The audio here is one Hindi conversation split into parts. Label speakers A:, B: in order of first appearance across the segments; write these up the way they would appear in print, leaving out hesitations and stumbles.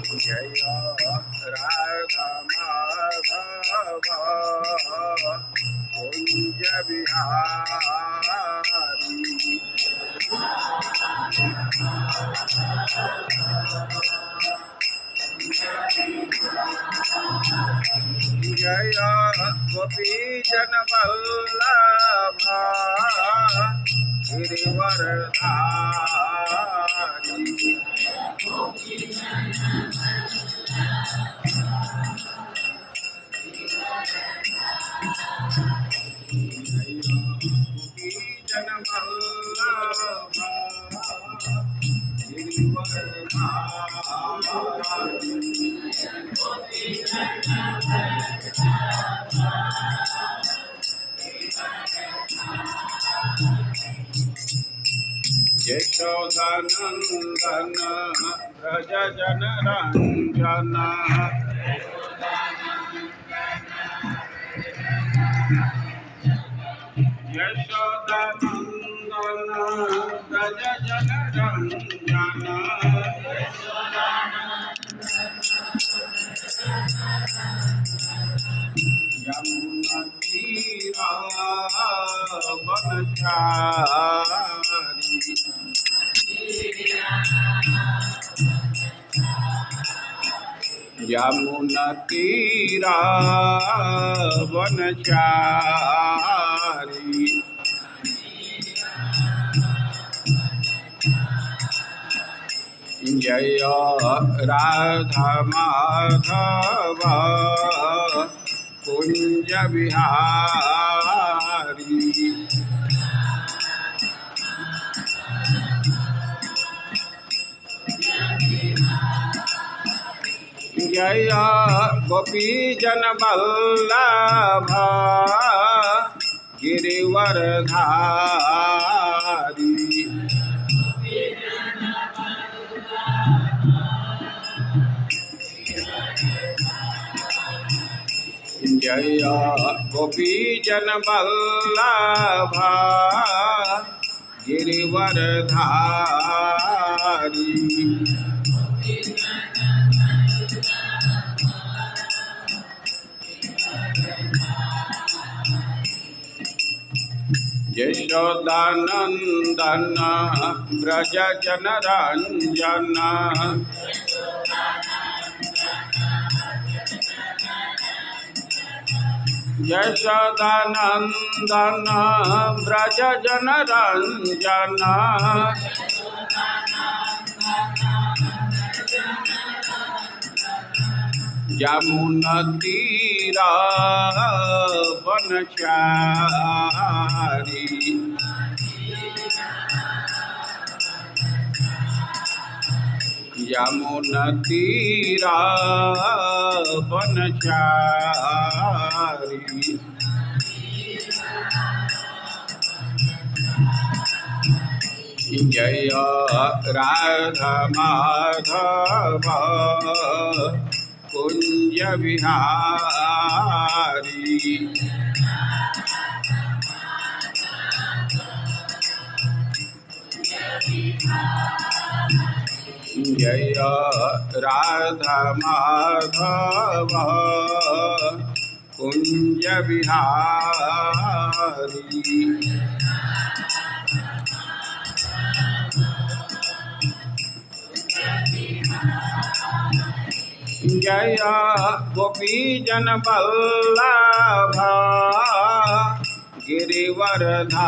A: जय राधा माधव कुंज बिहारी जय गोपी जन वल्लभ गिरिवरधारी जन वल्लभ यशोदानंदन व्रज जन रंजन यशोदानंदन व्रज जन रंजन यमुना तीरा वनचारी यमुना तीरा वनचारी जय राधा माधव कुंज बिहारी जय गोपी जन वल्लभ गिरिवरधारी जय गोपी जन वल्लभ गिरिवरधारी यशोदानंदन व्रज जन रंजन यशोदानंदन व्रज जन रंजन यमुना तीरा वनचारी यमुना तीरा वनचारी जय राधा माधव कुंज बिहारी जय राधा माधव कुंज बिहारी जय गोपी जन वल्लभ गिरिवरधारी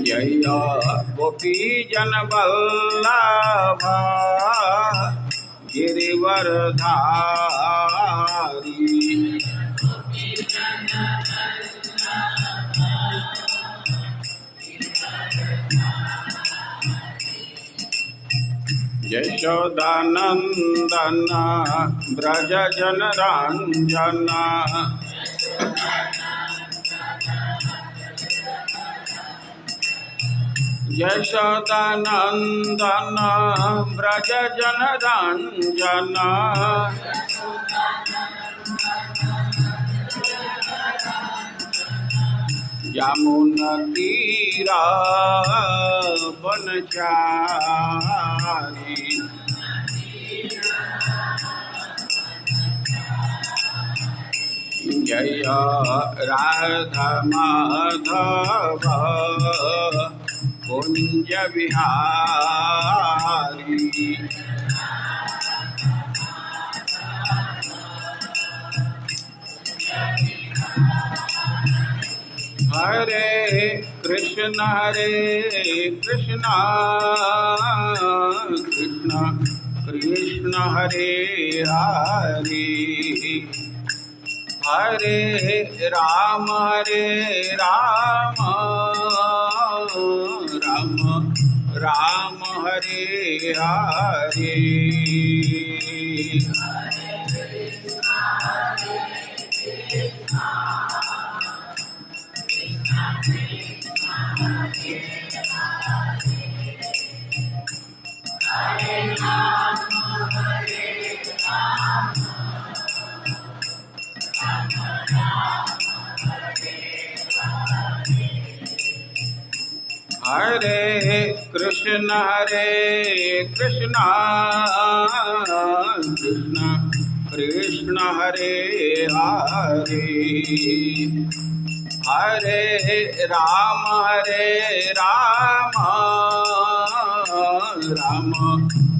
A: जय गोपी जन वल्लभ गिरिवरधारी यशोदानंदन व्रज जन रंजन यशोदानंदन व्रज जन रंजन जामुन तीरा बनचारी। जय राधा माधव कुंज बिहारी। हरे कृष्ण कृष्ण कृष्ण हरे हरे, हरे राम राम राम हरे हरे। हरे कृष्ण कृष्ण कृष्ण हरे हरे, हरे राम राम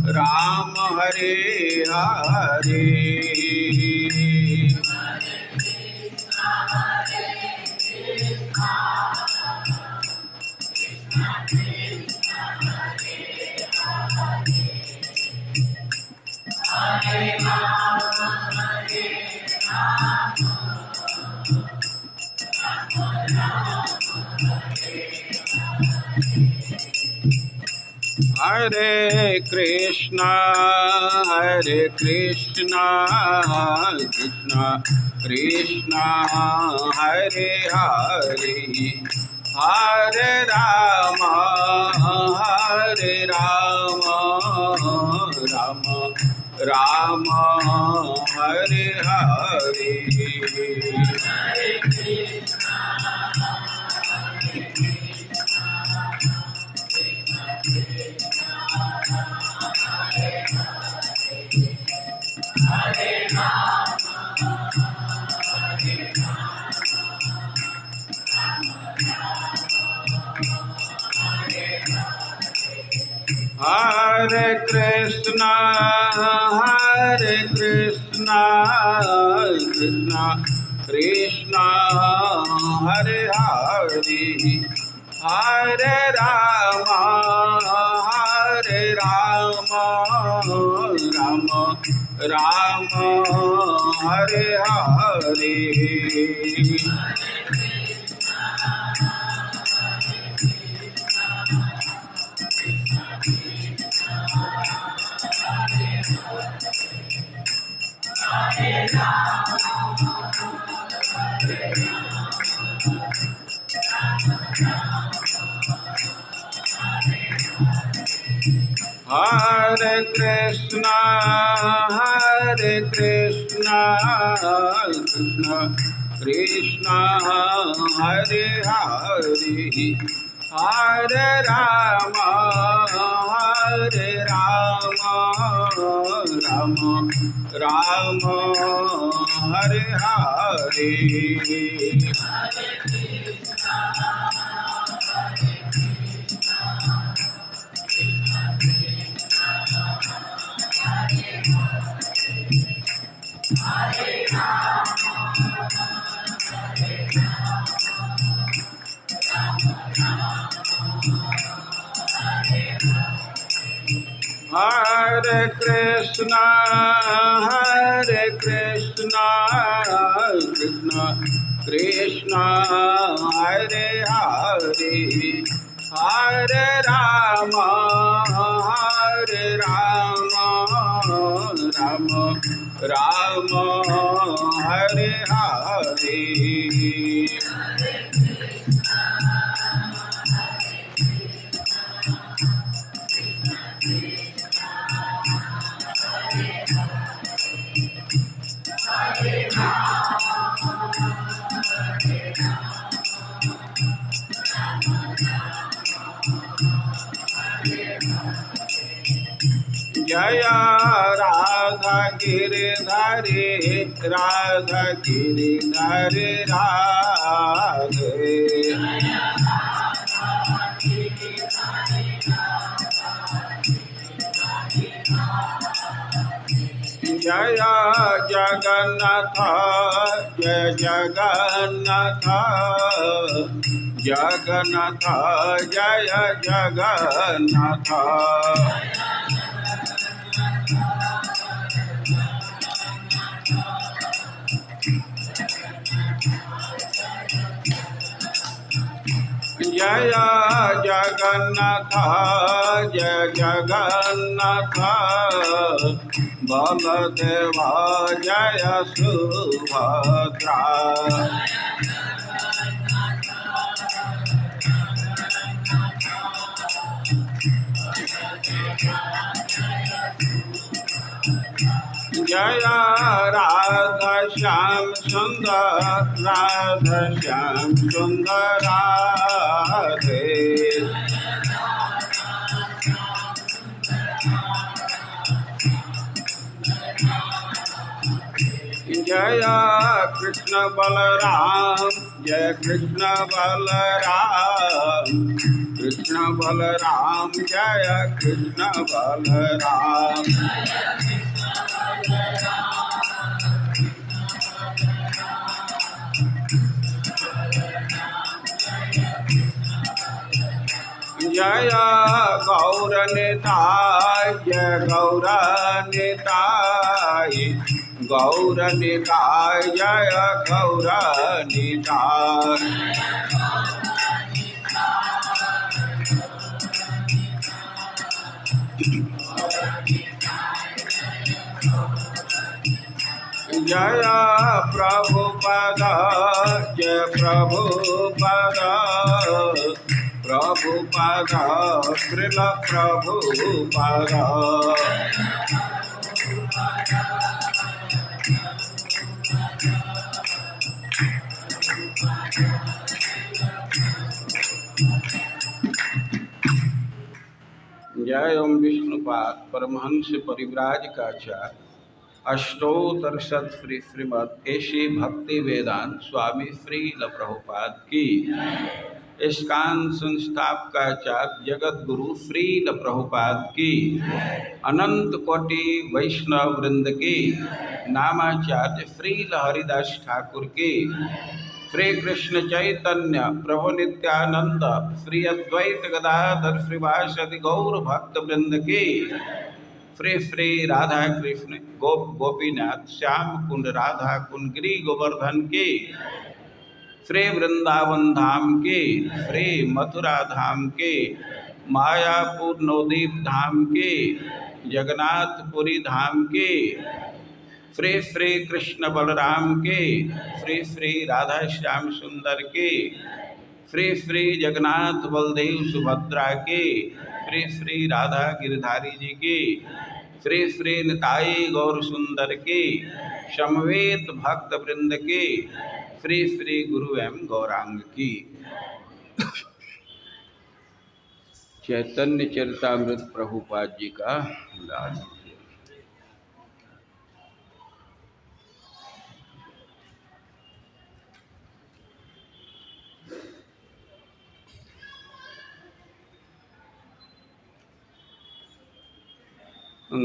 A: राम हरे हरे। हरे कृष्ण कृष्ण कृष्ण हरे हरे, हरे राम राम राम हरे हरे। हरे कृष्ण कृष्ण कृष्ण हरे हरे, हरे राम राम हरे हरे। हरे कृष्ण कृष्ण कृष्ण हरे हरे, हरे राम राम हरे हरे। हरे कृष्ण कृष्ण कृष्ण हरे हरे, हरे राम राम हरे हरे। जय राधा गिरधारी राधा गिरधारी राधे। जय जगन्नाथ जय जगन्नाथ जगन्नाथ जय जगन्नाथ। जय जगन्नाथ जय जगन्नाथ बलदेवा जय सुभद्रा। जय राधा श्याम सुंदर राधा श्याम सुंदर राधे। जय कृष्ण बलराम जय कृष्ण बलराम कृष्ण बलराम जय कृष्ण बलराम। जय गौरनिताय जय गौरनिताय गौरनिताय जय गौरनिताय। जय प्रभुपद जय प्रभुपद प्रभुपद श्रील प्रभुपद। जय ओम विष्णुपाद परमहंस परिव्राजकाचार्य अष्टोत्तर श्री श्रीमद् एशी भक्ति वेदांत स्वामी श्रील प्रभुपाद की। इस्कान संस्थापकाचार्य जगत गुरु श्रील प्रभुपाद की। अनंत कोटि वैष्णव वृंद की। नामाचार्य श्रील हरिदास ठाकुर की। श्री कृष्ण चैतन्य प्रभु नित्यानंद श्री अद्वैत गदाधर श्रीवासदि गौर भक्त वृंद की। श्री श्री राधा कृष्ण गोप गोपीनाथ श्याम कुंड राधा कुंड गिरी गोवर्धन की। श्री वृंदावन धाम के श्री मथुरा धाम के मायापुर नवदीप धाम के जगन्नाथपुरी धाम के श्री श्री कृष्ण बलराम के श्री श्री राधा श्याम सुंदर के श्री श्री जगन्नाथ बलदेव सुभद्रा के श्री श्री राधा गिरधारी जी के श्री श्री निताई गौर सुंदर के समवेत भक्त वृंद के श्री श्री गुरु एवं गौरांग की। चैतन्य चरितामृत प्रभुपाद जी का दास।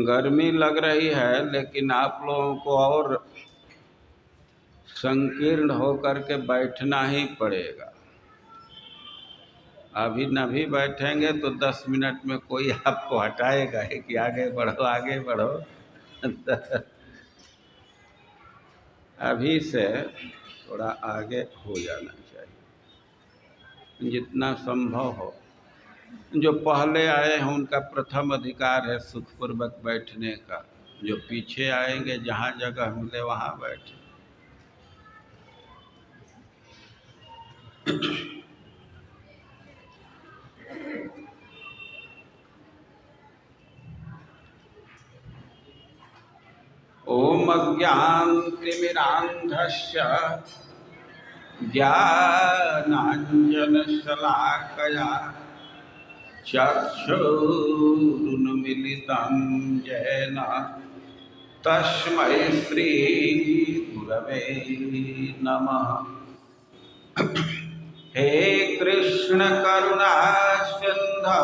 A: गर्मी लग रही है लेकिन आप लोगों को और संकीर्ण होकर के बैठना ही पड़ेगा। अभी न भी बैठेंगे तो 10 मिनट में कोई आपको हटाएगा ही कि आगे बढ़ो आगे बढ़ो। अभी से थोड़ा आगे हो जाना चाहिए जितना संभव हो। जो पहले आए हैं उनका प्रथम अधिकार है सुखपूर्वक बैठने का। जो पीछे आएंगे जहाँ जगह मिले वहाँ बैठे। ओम अज्ञानतिमिरान्धस्य ज्ञानाञ्जनशलाकया चक्षुरुन्मिलितं येन तस्मै श्रीगुरवे नमः। हे कृष्ण करुणा सिंधु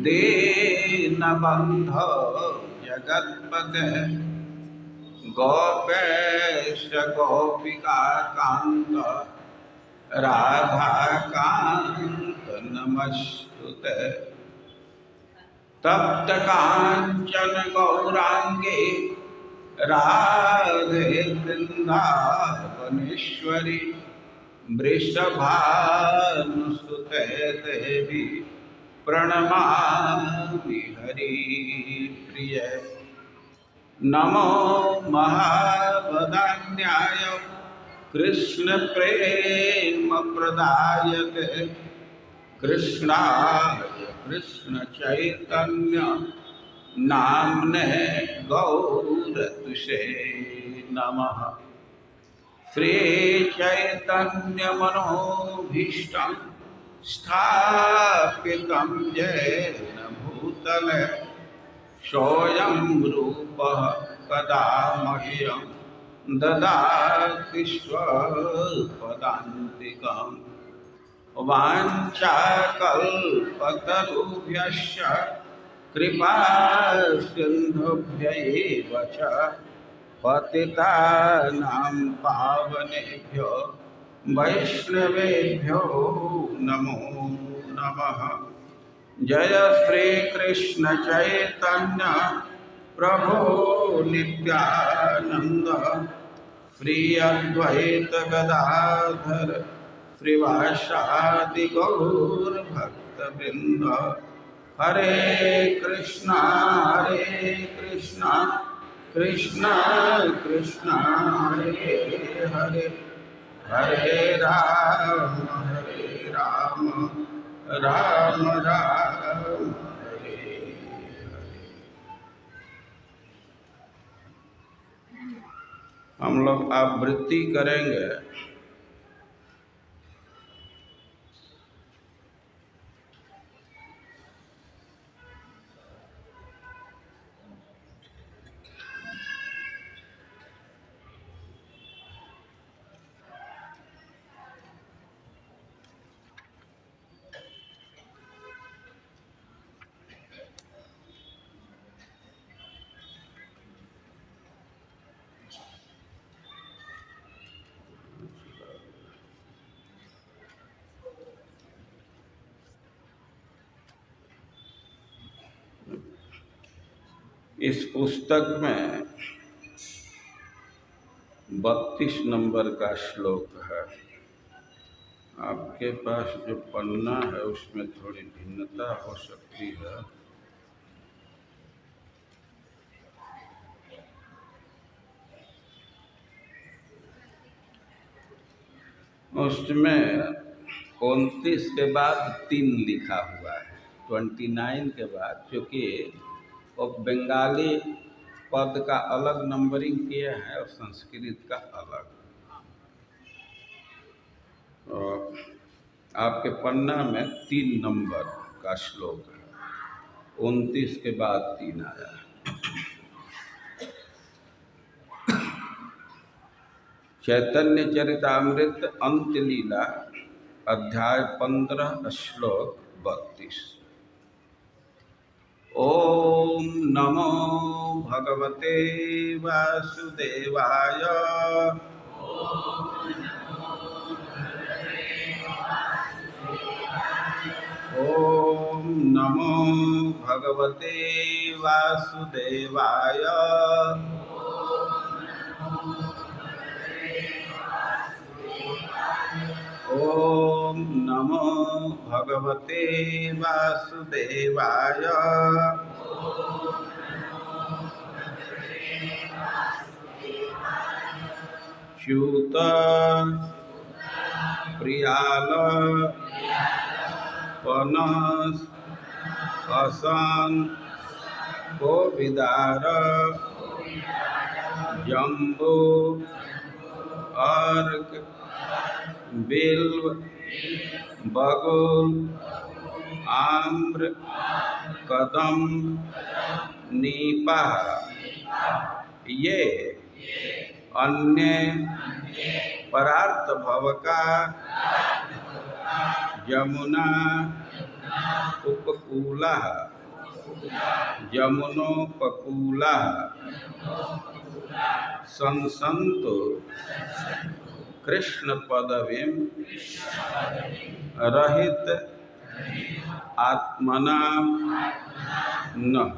A: दीनबंधो जगत्पते गोपेश गोपिका कांत राधाकांत नमस्तुते। तप्त कांचन गौरांगे राधे वृंदावनेश्वरी वृषभानुसुते देवी प्रणमामि हरिप्रिये। नमो महावदान्याय कृष्ण प्रेम प्रदायते कृष्णाय कृष्ण चैतन्य नाम्ने गौरतुषे नमः। श्री चैतन्य मनोभीष्टं स्थापितं येन भूतले सोऽयं रूपः कदा मह्यं ददाति स्वपदान्तिकम्। वाञ्छाकल्पतरुभ्यश्च कृपा सिन्धुभ्यैव च पतितानां पावनेभ्यो वैष्णवेभ्यो नमो नमः। जय श्री कृष्ण चैतन्य प्रभु नित्यानंद श्री अद्वैत गदाधर श्रीवासादि गौर भक्तवृंद। हरे कृष्णा कृष्णा कृष्णा हरे हरे हरे राम राम राम हरे हरे। हम लोग आवृत्ति करेंगे। इस पुस्तक में 32 नंबर का श्लोक है। आपके पास जो पन्ना है उसमें थोड़ी भिन्नता हो सकती है। उसमें 29 के बाद 3 लिखा हुआ है। 29 के बाद, क्योंकि वो बंगाली पद का अलग नंबरिंग किया है और संस्कृत का अलग। और आपके पन्ना में 3 नंबर का श्लोक है। 29 के बाद 3 आया। चैतन्य चरितामृत अंत्य लीला अध्याय 15 श्लोक 32। ओम नमो भगवते वासुदेवाय। ओम नमो भगवते वासुदेवाय। ओम नमो भगवते वासुदेवाय। च्युत प्रियाल पनस असन कोविदार जम्बू अर्क बिल्व बगुल आम्र कदम नीपः ये अन्य परार्थ भव का यमुना उपकूलः यमुनोपकूलः संसन्तु कृष्ण पदवीं रहित आत्मनां न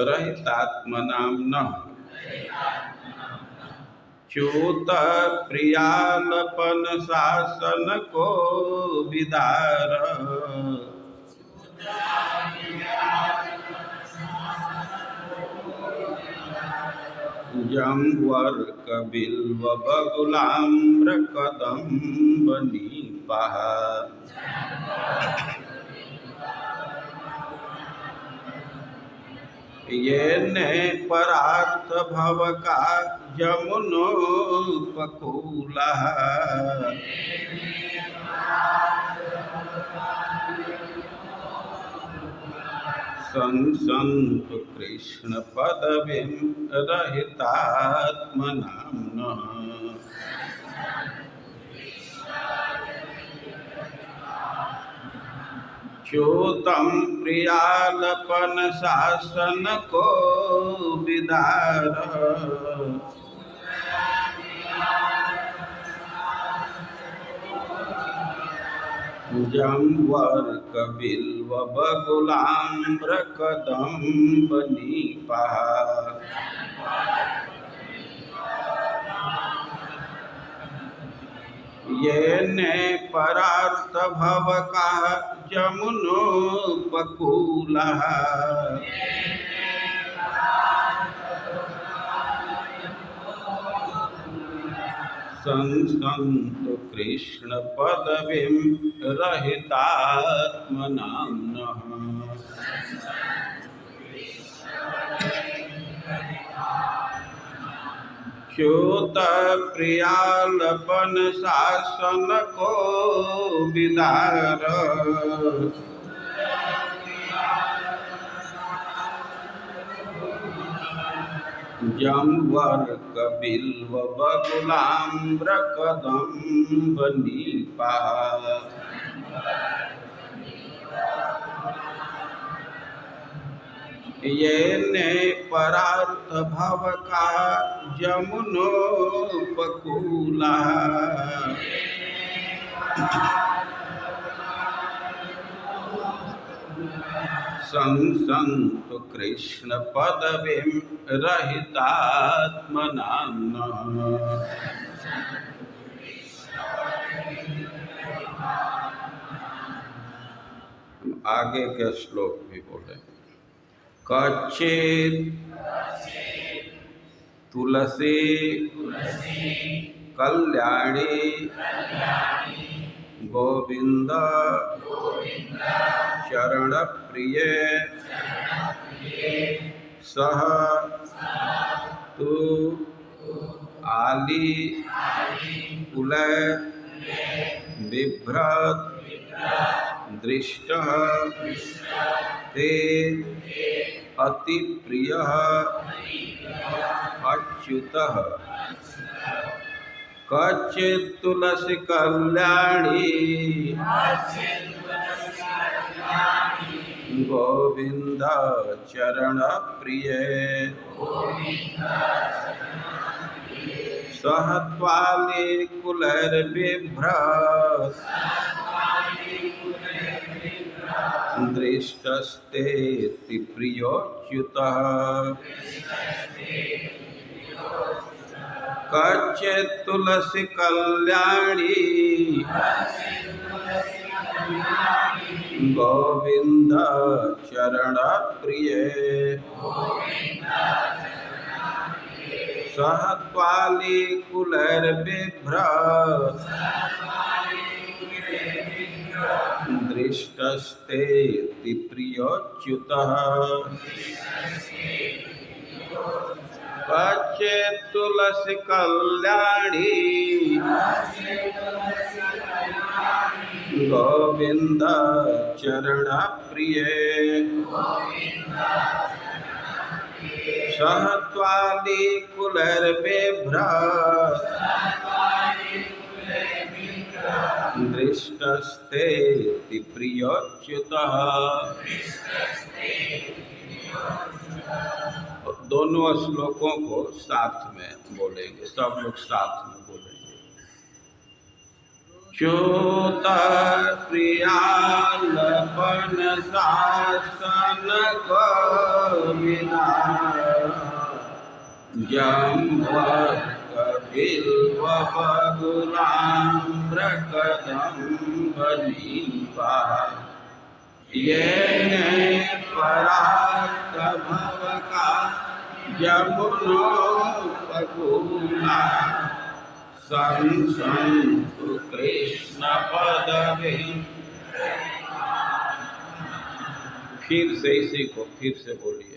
A: रहित आत्मनां न च्युत प्रियालपन शासन को विदार जम्वर कबिल्व बगुलाम्र कदम्ब नीपः ये ने परार्थ भव का यमुनोपकूलः संसन्तु कृष्ण पदवीं रहितात्मनां नः च्युतं प्रियालपन शासन को विदार जम्वर कबिल्व बगुलाम्र कदम्ब नीपः ये ने परार्थ भव का यमुनोपकूलः संसन्तु कृष्ण पदवीं रहितात्मनां नः च्युत प्रियालपन शासन को विदार जम्वर कबिल्व बगुलाम्र कदम्ब नीपः ये ने परार्थ भव का यमुनोपकूलः संसन्तु कृष्ण पदवीं रहितात्मनां नः आगे के श्लोक भी बोले कच्चित् तुलसी कल्याणी गोविंद चरण प्रिय सह तु आली कुलय बिभ्रत दृष्टः ते अति प्रियः अच्युतः कच्चित् तुलसी कल्याणी गोविंद चरण प्रिय सह त्वाली कुलैर बिभ्रत दृष्टस्तेति प्रियोच्युतः कच्चित् तुलसी कल्याणी गोविंद चरण प्रिय सह त्वाली कुलैर बिभ्रत दृष्टस्तेति प्रियोच्युतः कच्चित् तुलसी कल्याणी गोविंद चरण प्रिय सहत्वादि कुलैर्बिभ्र दृष्टस्तेति प्रियोच्युतः। दोनों श्लोकों को साथ में बोलेंगे, सब लोग साथ में बोलेंगे। च्युत प्रियालपन शासन गोविना जम्भर्क बिल्वबगुलाम्रकदम्बनीपा येने पराक्त भवका यमुनोपकूला संसन्तु कृष्ण पदवे। फिर से इसी को फिर से बोलिए।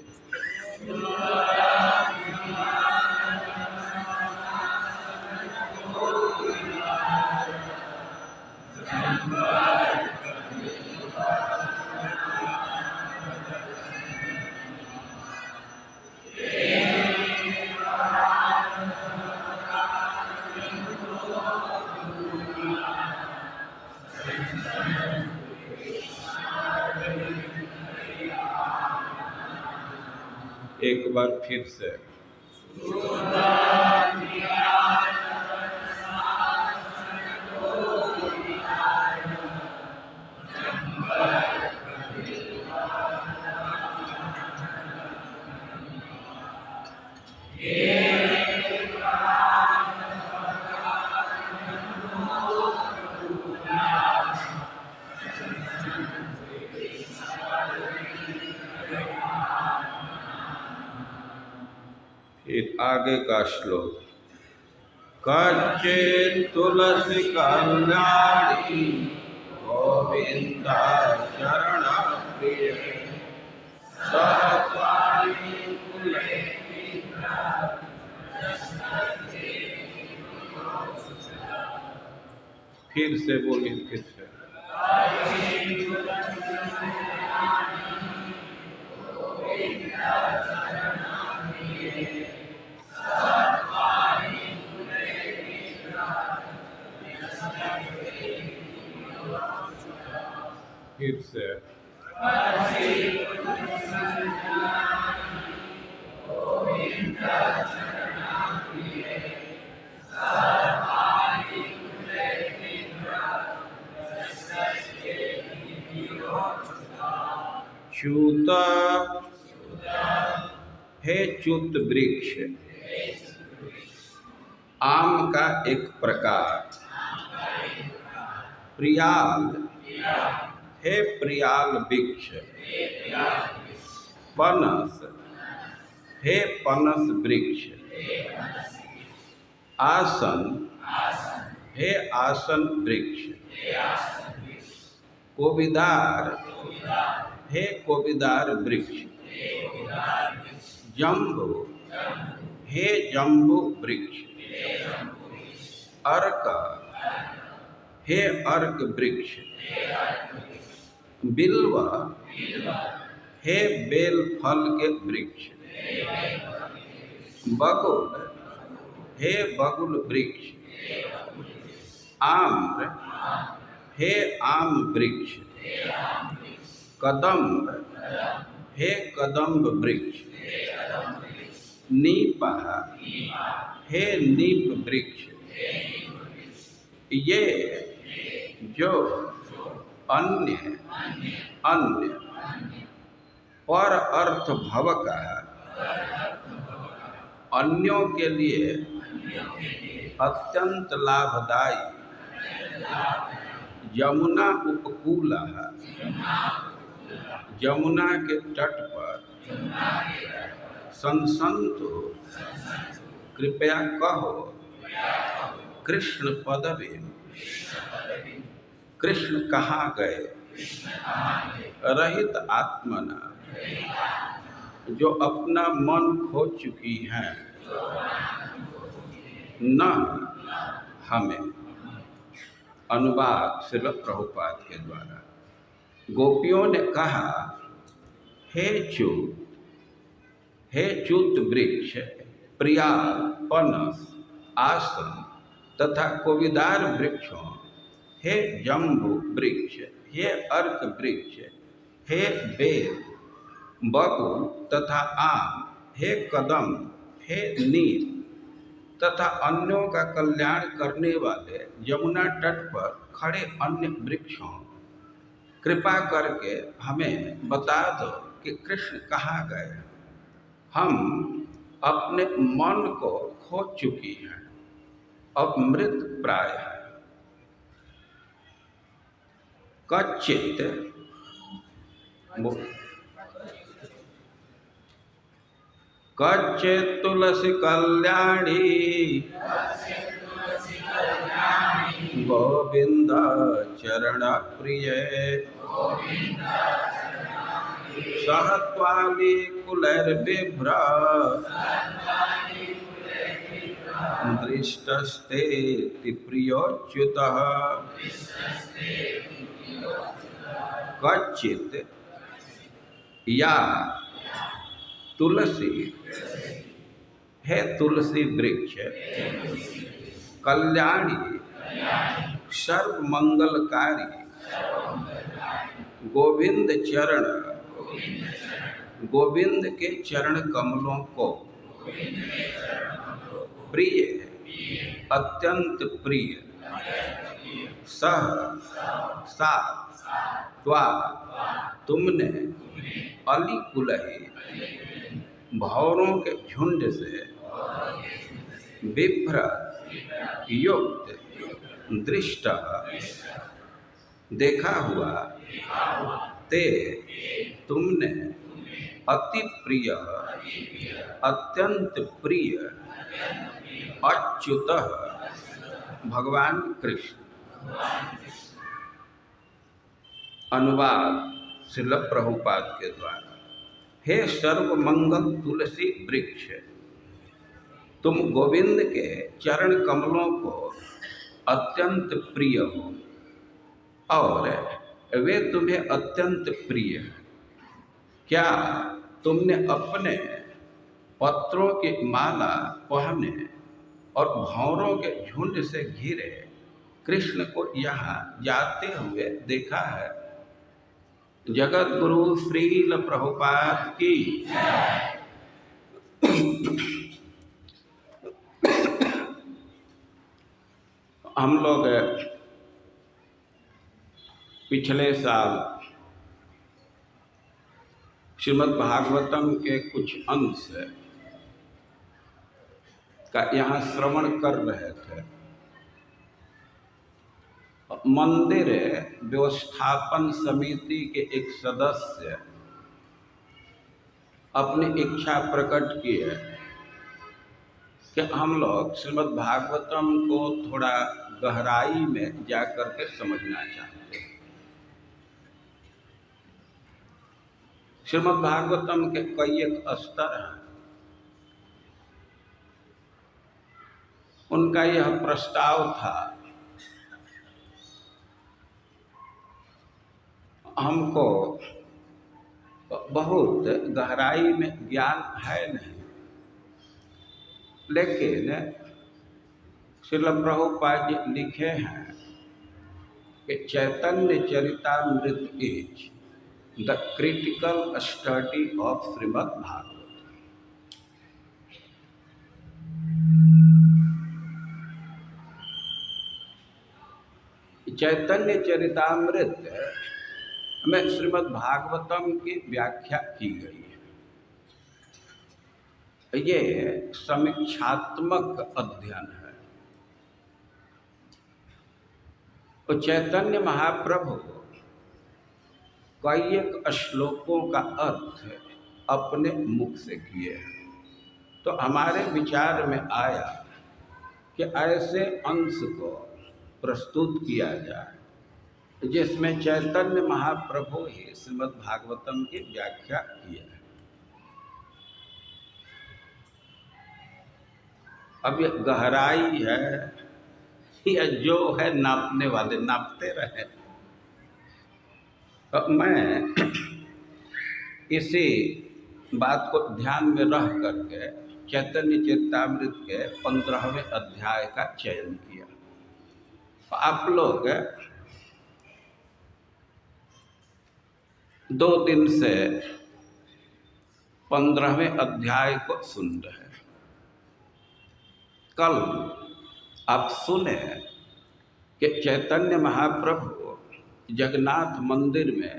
A: एक बार फिर से। फिर आगे का श्लोक। कच्चित् तुलसी कल्याणी गोविंद चरण प्रिय सहत्वादि कुलैर्बिभ्र। फिर से बोलिए, फिर से। फिर से। च्युत है च्युत वृक्ष, आम का एक प्रकार। प्रियाल है प्रियाल वृक्ष। पनस है पनस वृक्ष। आसन है आसन वृक्ष। कोविदार है कोविदार वृक्ष। जम्बू है जम्बू वृक्ष। अर्क है अर्क वृक्ष। बिल्व है बेल फल के वृक्ष। बगुल है बगुल वृक्ष। आम्र है आम वृक्ष। कदम्ब है कदम्ब वृक्ष। नीपा है नीप वृक्ष। ये जो अन्य अन्य पर अर्थ भव का अन्यों के लिए अत्यंत लाभदायी यमुना उपकूल, यमुना के तट पर संसंतो कृपया कहो कृष्ण पदवे। कृष्ण कहाँ गए? रहित आत्मना, जो अपना मन खो चुकी हैं, न हमें अनुवाद श्रील प्रभुपाद के द्वारा। गोपियों ने कहा, हे च्युत वृक्ष, प्रियाल, पनस, आसन तथा कोविदार वृक्षों, हे जम्बू वृक्ष, हे अर्क वृक्ष, हे बेल, बबूल तथा आम, हे कदम, हे नीम तथा अन्यों का कल्याण करने वाले यमुना तट पर खड़े अन्य वृक्षों, कृपा करके हमें बता दो कि कृष्ण कहाँ गए। हम अपने मन को खो चुकी हैं, अब मृत प्राय है। कच्चित तुलसी कल्याणी गोविंद चरण प्रिय, सहत्वाली कुलैर्बिभ्र दृष्टस्ते प्रियोच्युतः। कच्चित या तुलसी, है तुलसी वृक्ष, कल्याणी सर्व मंगलकारी, गोविंद चरण, गोविंद के चरण कमलों को, प्रिय, अत्यंत प्रिय, सह, साथ, त्वा, तुमने, अली कुलही, भौरों के झुंड से, विभ्र युक्त, दृष्ट देखा हुआ, ते तुमने, अति प्रिय, अत्यंत प्रिय, अच्युत भगवान कृष्ण। अनुवाद श्रील प्रभुपाद के द्वारा। हे सर्व मंगल तुलसी वृक्ष, तुम गोविंद के चरण कमलों को अत्यंत प्रिय हो और वे तुम्हें अत्यंत प्रिय हैं। क्या तुमने अपने पत्रों की माला पहने और भंवरों के झुंड से घिरे कृष्ण को यहाँ जाते हुए देखा है? जगत गुरु श्रील प्रभुपाद की। हम लोग पिछले साल श्रीमद् भागवतम के कुछ अंश का यहाँ श्रवण कर रहे थे। मंदिर व्यवस्थापन समिति के एक सदस्य अपनी इच्छा प्रकट की है कि हम लोग श्रीमद् भागवतम को थोड़ा गहराई में जाकर के समझना चाहते हैं। श्रीमद् भागवतम के कई एक स्तर हैं। उनका यह प्रस्ताव था, हमको बहुत गहराई में ज्ञान है नहीं, लेकिन श्रील प्रभुपाद जी लिखे हैं कि Chaitanya Charitamrita is the critical study of Shrimad Bhagavat. Chaitanya Charitamrita में श्रीमद् भागवतम की व्याख्या की गई है। ये समीक्षात्मक अध्ययन है। तो चैतन्य महाप्रभु कई एक श्लोकों का अर्थ अपने मुख से किए हैं। तो हमारे विचार में आया कि ऐसे अंश को प्रस्तुत किया जाए जिसमें चैतन्य महाप्रभु ही श्रीमद् भागवतम की व्याख्या की है। अब ये गहराई है या जो है नापने वाले नापते रहे। तो मैं इसी बात को ध्यान में रख करके चैतन्य चरितामृत के 15वें अध्याय का चयन किया। तो आप लोग 2 दिन से 15वें अध्याय को सुन रहे हैं। कल आप सुने कि चैतन्य महाप्रभु जगन्नाथ मंदिर में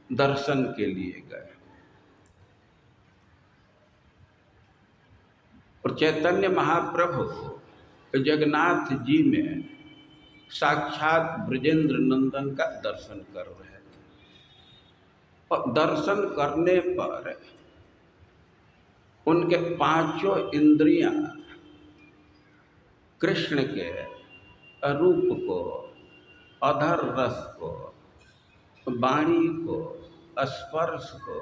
A: दर्शन के लिए गए और चैतन्य महाप्रभु जगन्नाथ जी में साक्षात ब्रजेंद्र नंदन का दर्शन कर रहे थे। और दर्शन करने पर उनके 5 इंद्रियां कृष्ण के रूप को, अधर रस को, वाणी को, स्पर्श को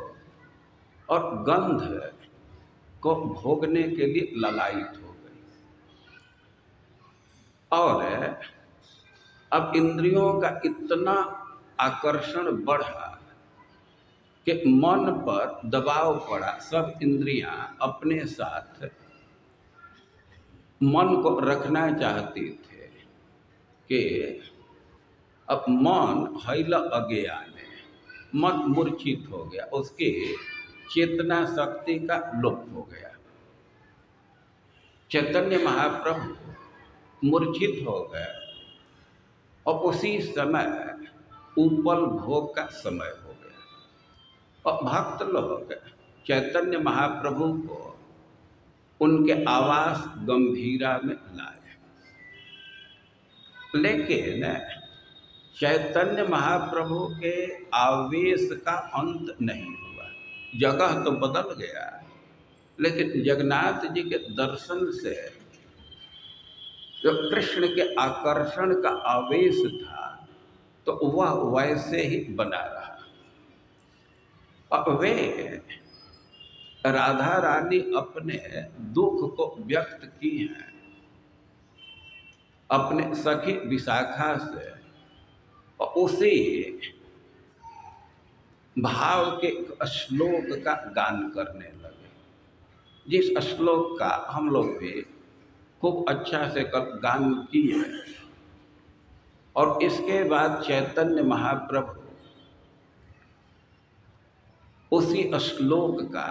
A: और गंध को भोगने के लिए ललायित हो गई। और अब इंद्रियों का इतना आकर्षण बढ़ा कि मन पर दबाव पड़ा। सब इंद्रियां अपने साथ मन को रखना चाहती थे कि अब मन हैल अज्ञाने, मन मूर्छित हो गया, उसकी चेतना शक्ति का लुप्त हो गया। चैतन्य महाप्रभु मूर्छित हो गए और उसी समय उपल भोग का समय हो गया। और भक्त लोग चैतन्य महाप्रभु को उनके आवास गंभीरा में लाए, लेकिन चैतन्य महाप्रभु के आवेश का अंत नहीं हुआ। जगह तो बदल गया, लेकिन जगन्नाथ जी के दर्शन से जो कृष्ण के आकर्षण का आवेश था तो वह वैसे ही बना रहा। अब वे राधा रानी अपने दुख को व्यक्त की हैं अपने सखी विशाखा से, और उसी भाव के श्लोक का गान करने लगे, जिस श्लोक का हम लोग भी खूब अच्छा से गान किए। और इसके बाद चैतन्य महाप्रभु उसी श्लोक का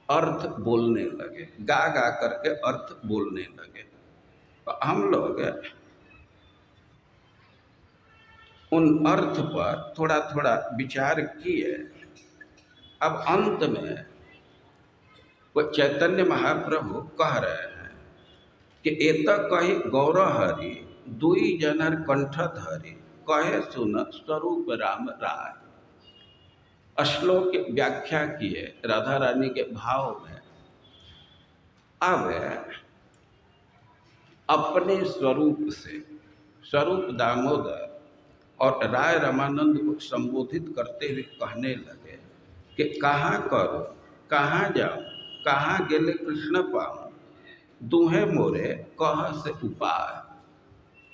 A: अर्थ बोलने लगे, गा गा करके अर्थ बोलने लगे। तो हम लोग उन अर्थ पर थोड़ा थोड़ा विचार किए। अब अंत में वो चैतन्य महाप्रभु कह रहे हैं कि एत कही गौरहरि दुई जनर कंठ धरि कहे सुन स्वरूप राम राय। श्लोक की व्याख्या किए राधा रानी के भाव में। अब अपने स्वरूप से स्वरूप दामोदर और राय रामानंद को संबोधित करते हुए कहने लगे कि कहाँ करो, कहाँ जाओ, कहाँ गेले कृष्ण पाऊँ, दुहे मोरे कह से उपाय।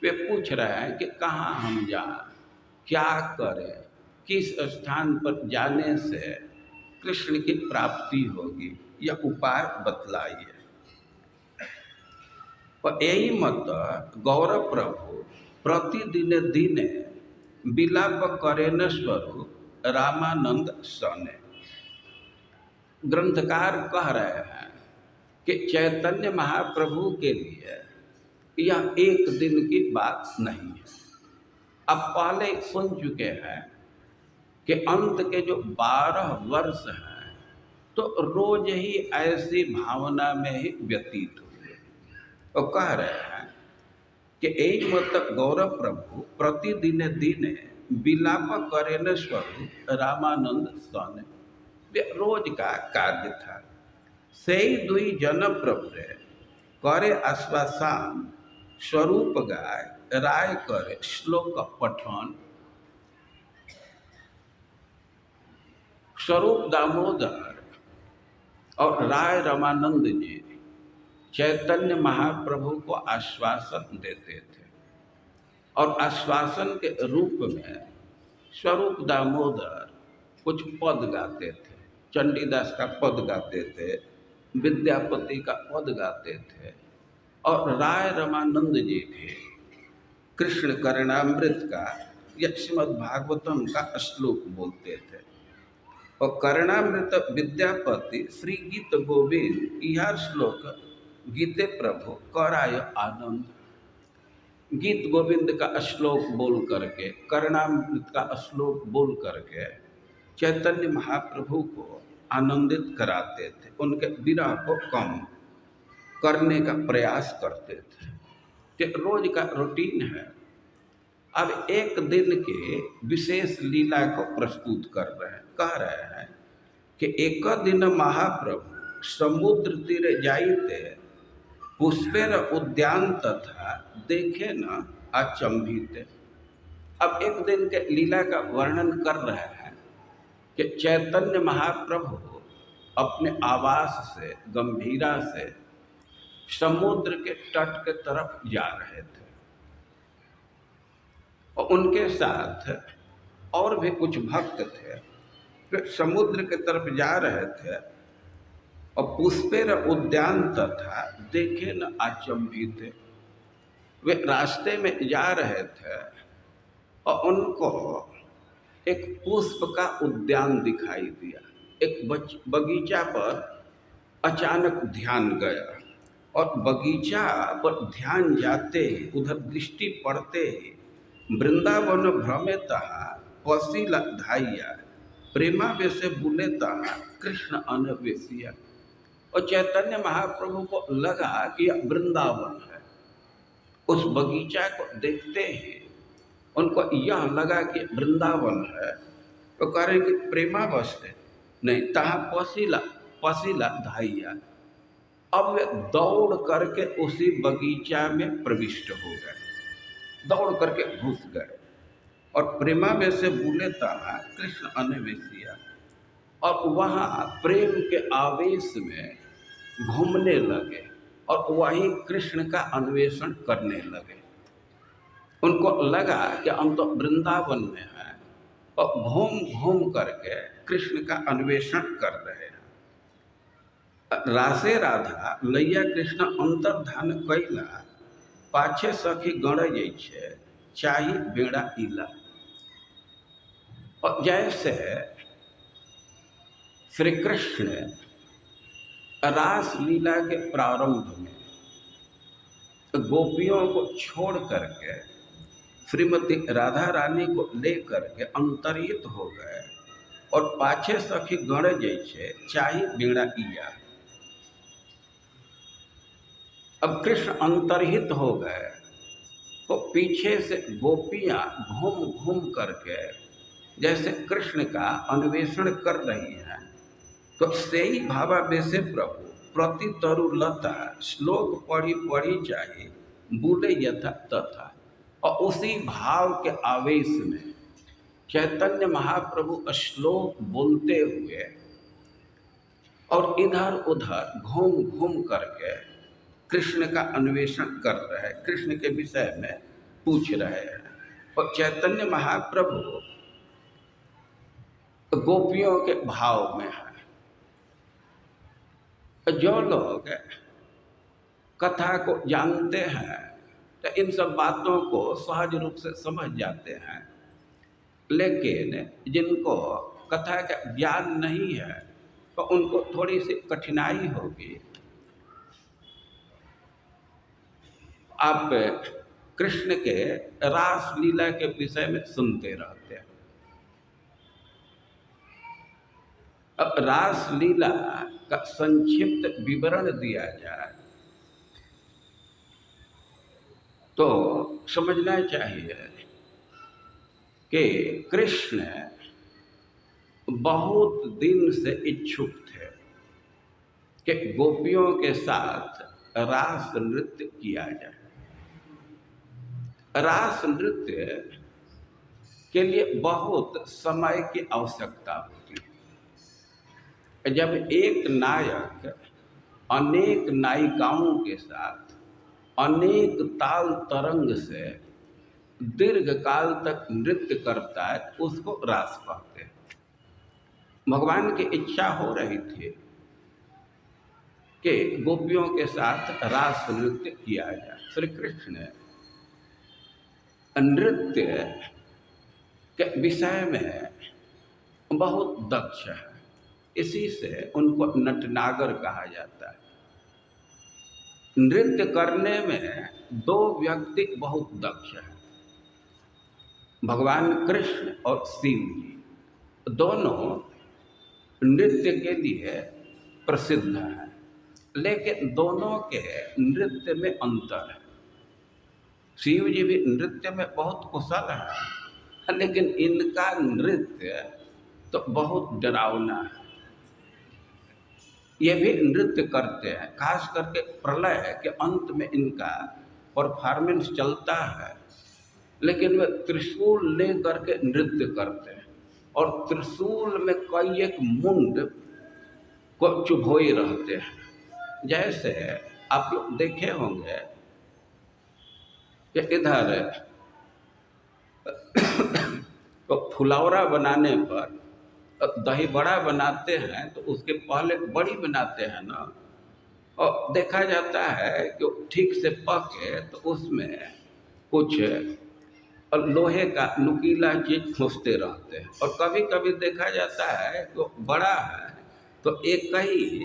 A: वे पूछ रहे हैं कि कहाँ हम जाएं, क्या करें, किस स्थान पर जाने से कृष्ण की प्राप्ति होगी, यह उपाय बतलाइए। और यही मत गौरव प्रभु प्रतिदिन दिने विलाप करेन स्वरूप रामानंद सने। ग्रंथकार कह रहे हैं कि चैतन्य महाप्रभु के लिए यह एक दिन की बात नहीं है। अब पहले सुन चुके हैं कि अंत के जो 12 वर्ष हैं तो रोज ही ऐसी भावना में ही व्यतीत हुए। तो कह रहे हैं कि एक मत गौरव प्रभु प्रतिदिन दिने विलाप करेन स्वरूप रामानंद सन। रोज का कार्य था। सही दुई जन प्रभु रे करे आश्वासन स्वरूप गाय राय करे श्लोक पठन। स्वरूप दामोदर और राय रामानंद जी चैतन्य महाप्रभु को आश्वासन देते थे और आश्वासन के रूप में स्वरूप दामोदर कुछ पद गाते थे। चंडीदास का पद गाते थे, विद्यापति का पद गाते थे और राय रमानंद जी भी कृष्ण करणामृत का या श्रीमद् भागवतम का श्लोक बोलते थे। और करणामृत विद्यापति श्री गीत गोविंद यह श्लोक गीते प्रभु कराय आनंद, गीत गोविंद का श्लोक बोल करके, करणामृत का श्लोक बोल करके चैतन्य महाप्रभु को आनंदित कराते थे, उनके विरह को कम करने का प्रयास करते थे। कि रोज का रूटीन है। अब एक दिन के विशेष लीला को प्रस्तुत कर रहे हैं, कह रहे हैं कि एक दिन महाप्रभु समुद्र तीर जाइते पुष्पेर उद्यान तथा देखे न अचंभित। अब एक दिन के लीला का वर्णन कर रहे हैं कि चैतन्य महाप्रभु अपने आवास से गंभीरा से समुद्र के तट के तरफ जा रहे थे और उनके साथ और भी कुछ भक्त थे। वे समुद्र के तरफ जा रहे थे और पुष्पेर उद्यान तथा देखे न अचंभित। वे रास्ते में जा रहे थे और उनको एक पुष्प का उद्यान दिखाई दिया। एक बगीचा पर अचानक ध्यान गया और बगीचा पर ध्यान जाते ही, उधर दृष्टि पड़ते ही वृंदावन भ्रमेतः पसीला धाइया प्रेमा वैसे बुलेता कृष्ण अनवेशिया। और चैतन्य महाप्रभु को लगा कि यह वृंदावन है। उस बगीचा को देखते ही उनको यह लगा कि वृंदावन है। तो कह रहे कि प्रेमा बसते नहीं, तहाँ पसीला धाइया। अब वे दौड़ करके उसी बगीचा में प्रविष्ट हो गए, दौड़ करके घुस गए और प्रेमा में से बोले तहा कृष्ण अन्वेषिया। और वहाँ प्रेम के आवेश में घूमने लगे और वहीं कृष्ण का अन्वेषण करने लगे। उनको लगा कि हम तो वृंदावन में हैं और घूम घूम करके कृष्ण का अन्वेषण कर रहे हैं। रासे राधा लैया कृष्ण अंतर्धान कैला पाछे सखी गण जैसे चाही बेड़ा इला। और जैसे श्री कृष्ण रास लीला के प्रारंभ में गोपियों को छोड़ करके श्रीमती राधा रानी को लेकर के अंतर्हित हो गए और पाछे सखी गण जैसे चाही बेड़ा इया। अब कृष्ण अंतर्हित हो गए तो पीछे से गोपियां घूम घूम करके जैसे कृष्ण का अन्वेषण कर रही हैं। तो से ही भावावेशे प्रभु प्रति तरुलता श्लोक पढ़ी पढ़ी चाहिए बोले यथा तथा। और उसी भाव के आवेश में चैतन्य महाप्रभु श्लोक बोलते हुए और इधर उधर घूम घूम करके कृष्ण का अन्वेषण कर रहे हैं, कृष्ण के विषय में पूछ रहे हैं। और चैतन्य महाप्रभु गोपियों के भाव में है। जो लोग कथा को जानते हैं तो इन सब बातों को सहज रूप से समझ जाते हैं, लेकिन जिनको कथा का ज्ञान नहीं है तो उनको थोड़ी सी कठिनाई होगी। आप कृष्ण के रास लीला के विषय में सुनते रहते हैं। अब रास लीला का संक्षिप्त विवरण दिया जाए तो समझना चाहिए कि कृष्ण बहुत दिन से इच्छुक थे कि गोपियों के साथ रास नृत्य किया जाए। रास नृत्य के लिए बहुत समय की आवश्यकता होती है। जब एक नायक अनेक नायिकाओं के साथ अनेक ताल तरंग से दीर्घ काल तक नृत्य करता है, उसको रास कहते हैं। भगवान की इच्छा हो रही थी कि गोपियों के साथ रास नृत्य किया जाए। श्री कृष्ण नृत्य के विषय में बहुत दक्ष है, इसी से उनको नटनागर कहा जाता है। नृत्य करने में दो व्यक्ति बहुत दक्ष हैं, भगवान कृष्ण और शिव जी। दोनों नृत्य के लिए प्रसिद्ध हैं, लेकिन दोनों के नृत्य में अंतर है। शिव जी भी नृत्य में बहुत कुशल हैं, लेकिन इनका नृत्य तो बहुत डरावना है। ये भी नृत्य करते हैं, खास करके प्रलय के अंत में इनका परफॉर्मेंस चलता है, लेकिन वे त्रिशूल ले करके नृत्य करते हैं और त्रिशूल में कई एक मुंड को चुभोए रहते हैं। जैसे आप लोग देखे होंगे कि इधर तो फुलौरा बनाने पर दही बड़ा बनाते हैं तो उसके पहले बड़ी बनाते हैं ना, और देखा जाता है कि ठीक से पके तो उसमें कुछ लोहे का नुकीला चीज ठूंसते रहते हैं। और कभी कभी देखा जाता है कि बड़ा है तो एक ही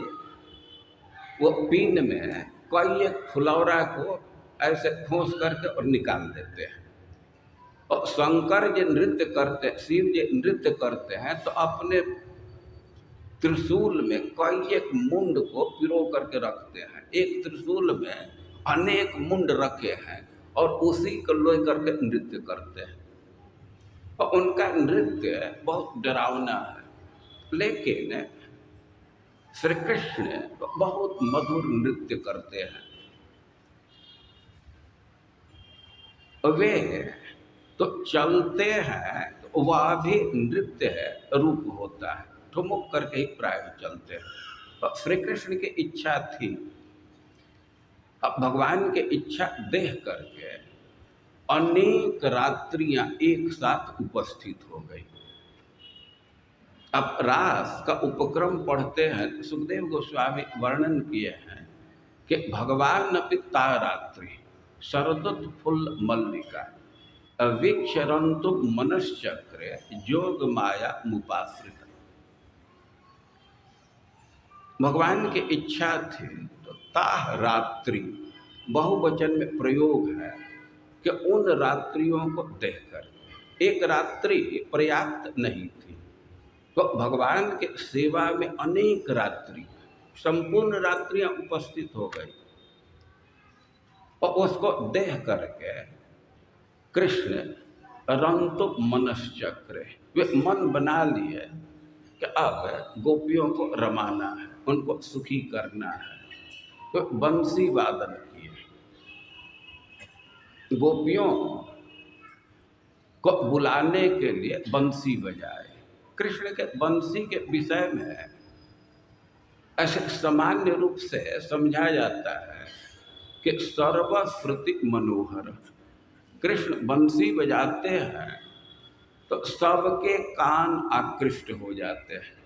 A: वो पिन में कई एक फुलौरा को ऐसे ठूंस करके और निकाल देते हैं। और शंकर जी नृत्य करते, शिव जी नृत्य करते हैं तो अपने त्रिशूल में कई एक मुंड को पिरो करके रखते हैं। एक त्रिशूल में अनेक मुंड रखे हैं और उसी को ले करके नृत्य करते हैं। और उनका नृत्य बहुत डरावना है, लेकिन श्री कृष्ण बहुत मधुर नृत्य करते हैं। वे तो चलते हैं तो वह भी नृत्य रूप होता है, ठुमुक करके ही प्राय चलते हैं। तो श्री कृष्ण की इच्छा थी, अब भगवान की इच्छा देख करके अनेक रात्रियां एक साथ उपस्थित हो गई। अब रास का उपक्रम पढ़ते हैं तो सुखदेव गोस्वामी वर्णन किए हैं कि भगवान पिता रात्रि शरदोत्फुल्ल मल्लिका अवीक्षरंतु मनश्चक्रे जोग माया मुपाश्रित। भगवान की इच्छा थी तो ताह रात्रि बहुवचन में प्रयोग है कि उन रात्रियों को देखकर, एक रात्रि पर्याप्त नहीं थी तो भगवान के सेवा में अनेक रात्रि, संपूर्ण रात्रियां उपस्थित हो गई। और उसको देख करके कृष्ण रंतु मनश्चक्रे, वे मन बना लिए कि अब गोपियों को रमाना है, उनको सुखी करना है। तो बंसी वादन किए, गोपियों को बुलाने के लिए बंसी बजाए। कृष्ण के बंसी के विषय में ऐसे सामान्य रूप से समझा जाता है कि सर्वश्रुति मनोहर। कृष्ण बंसी बजाते हैं तो सबके कान आकृष्ट हो जाते हैं।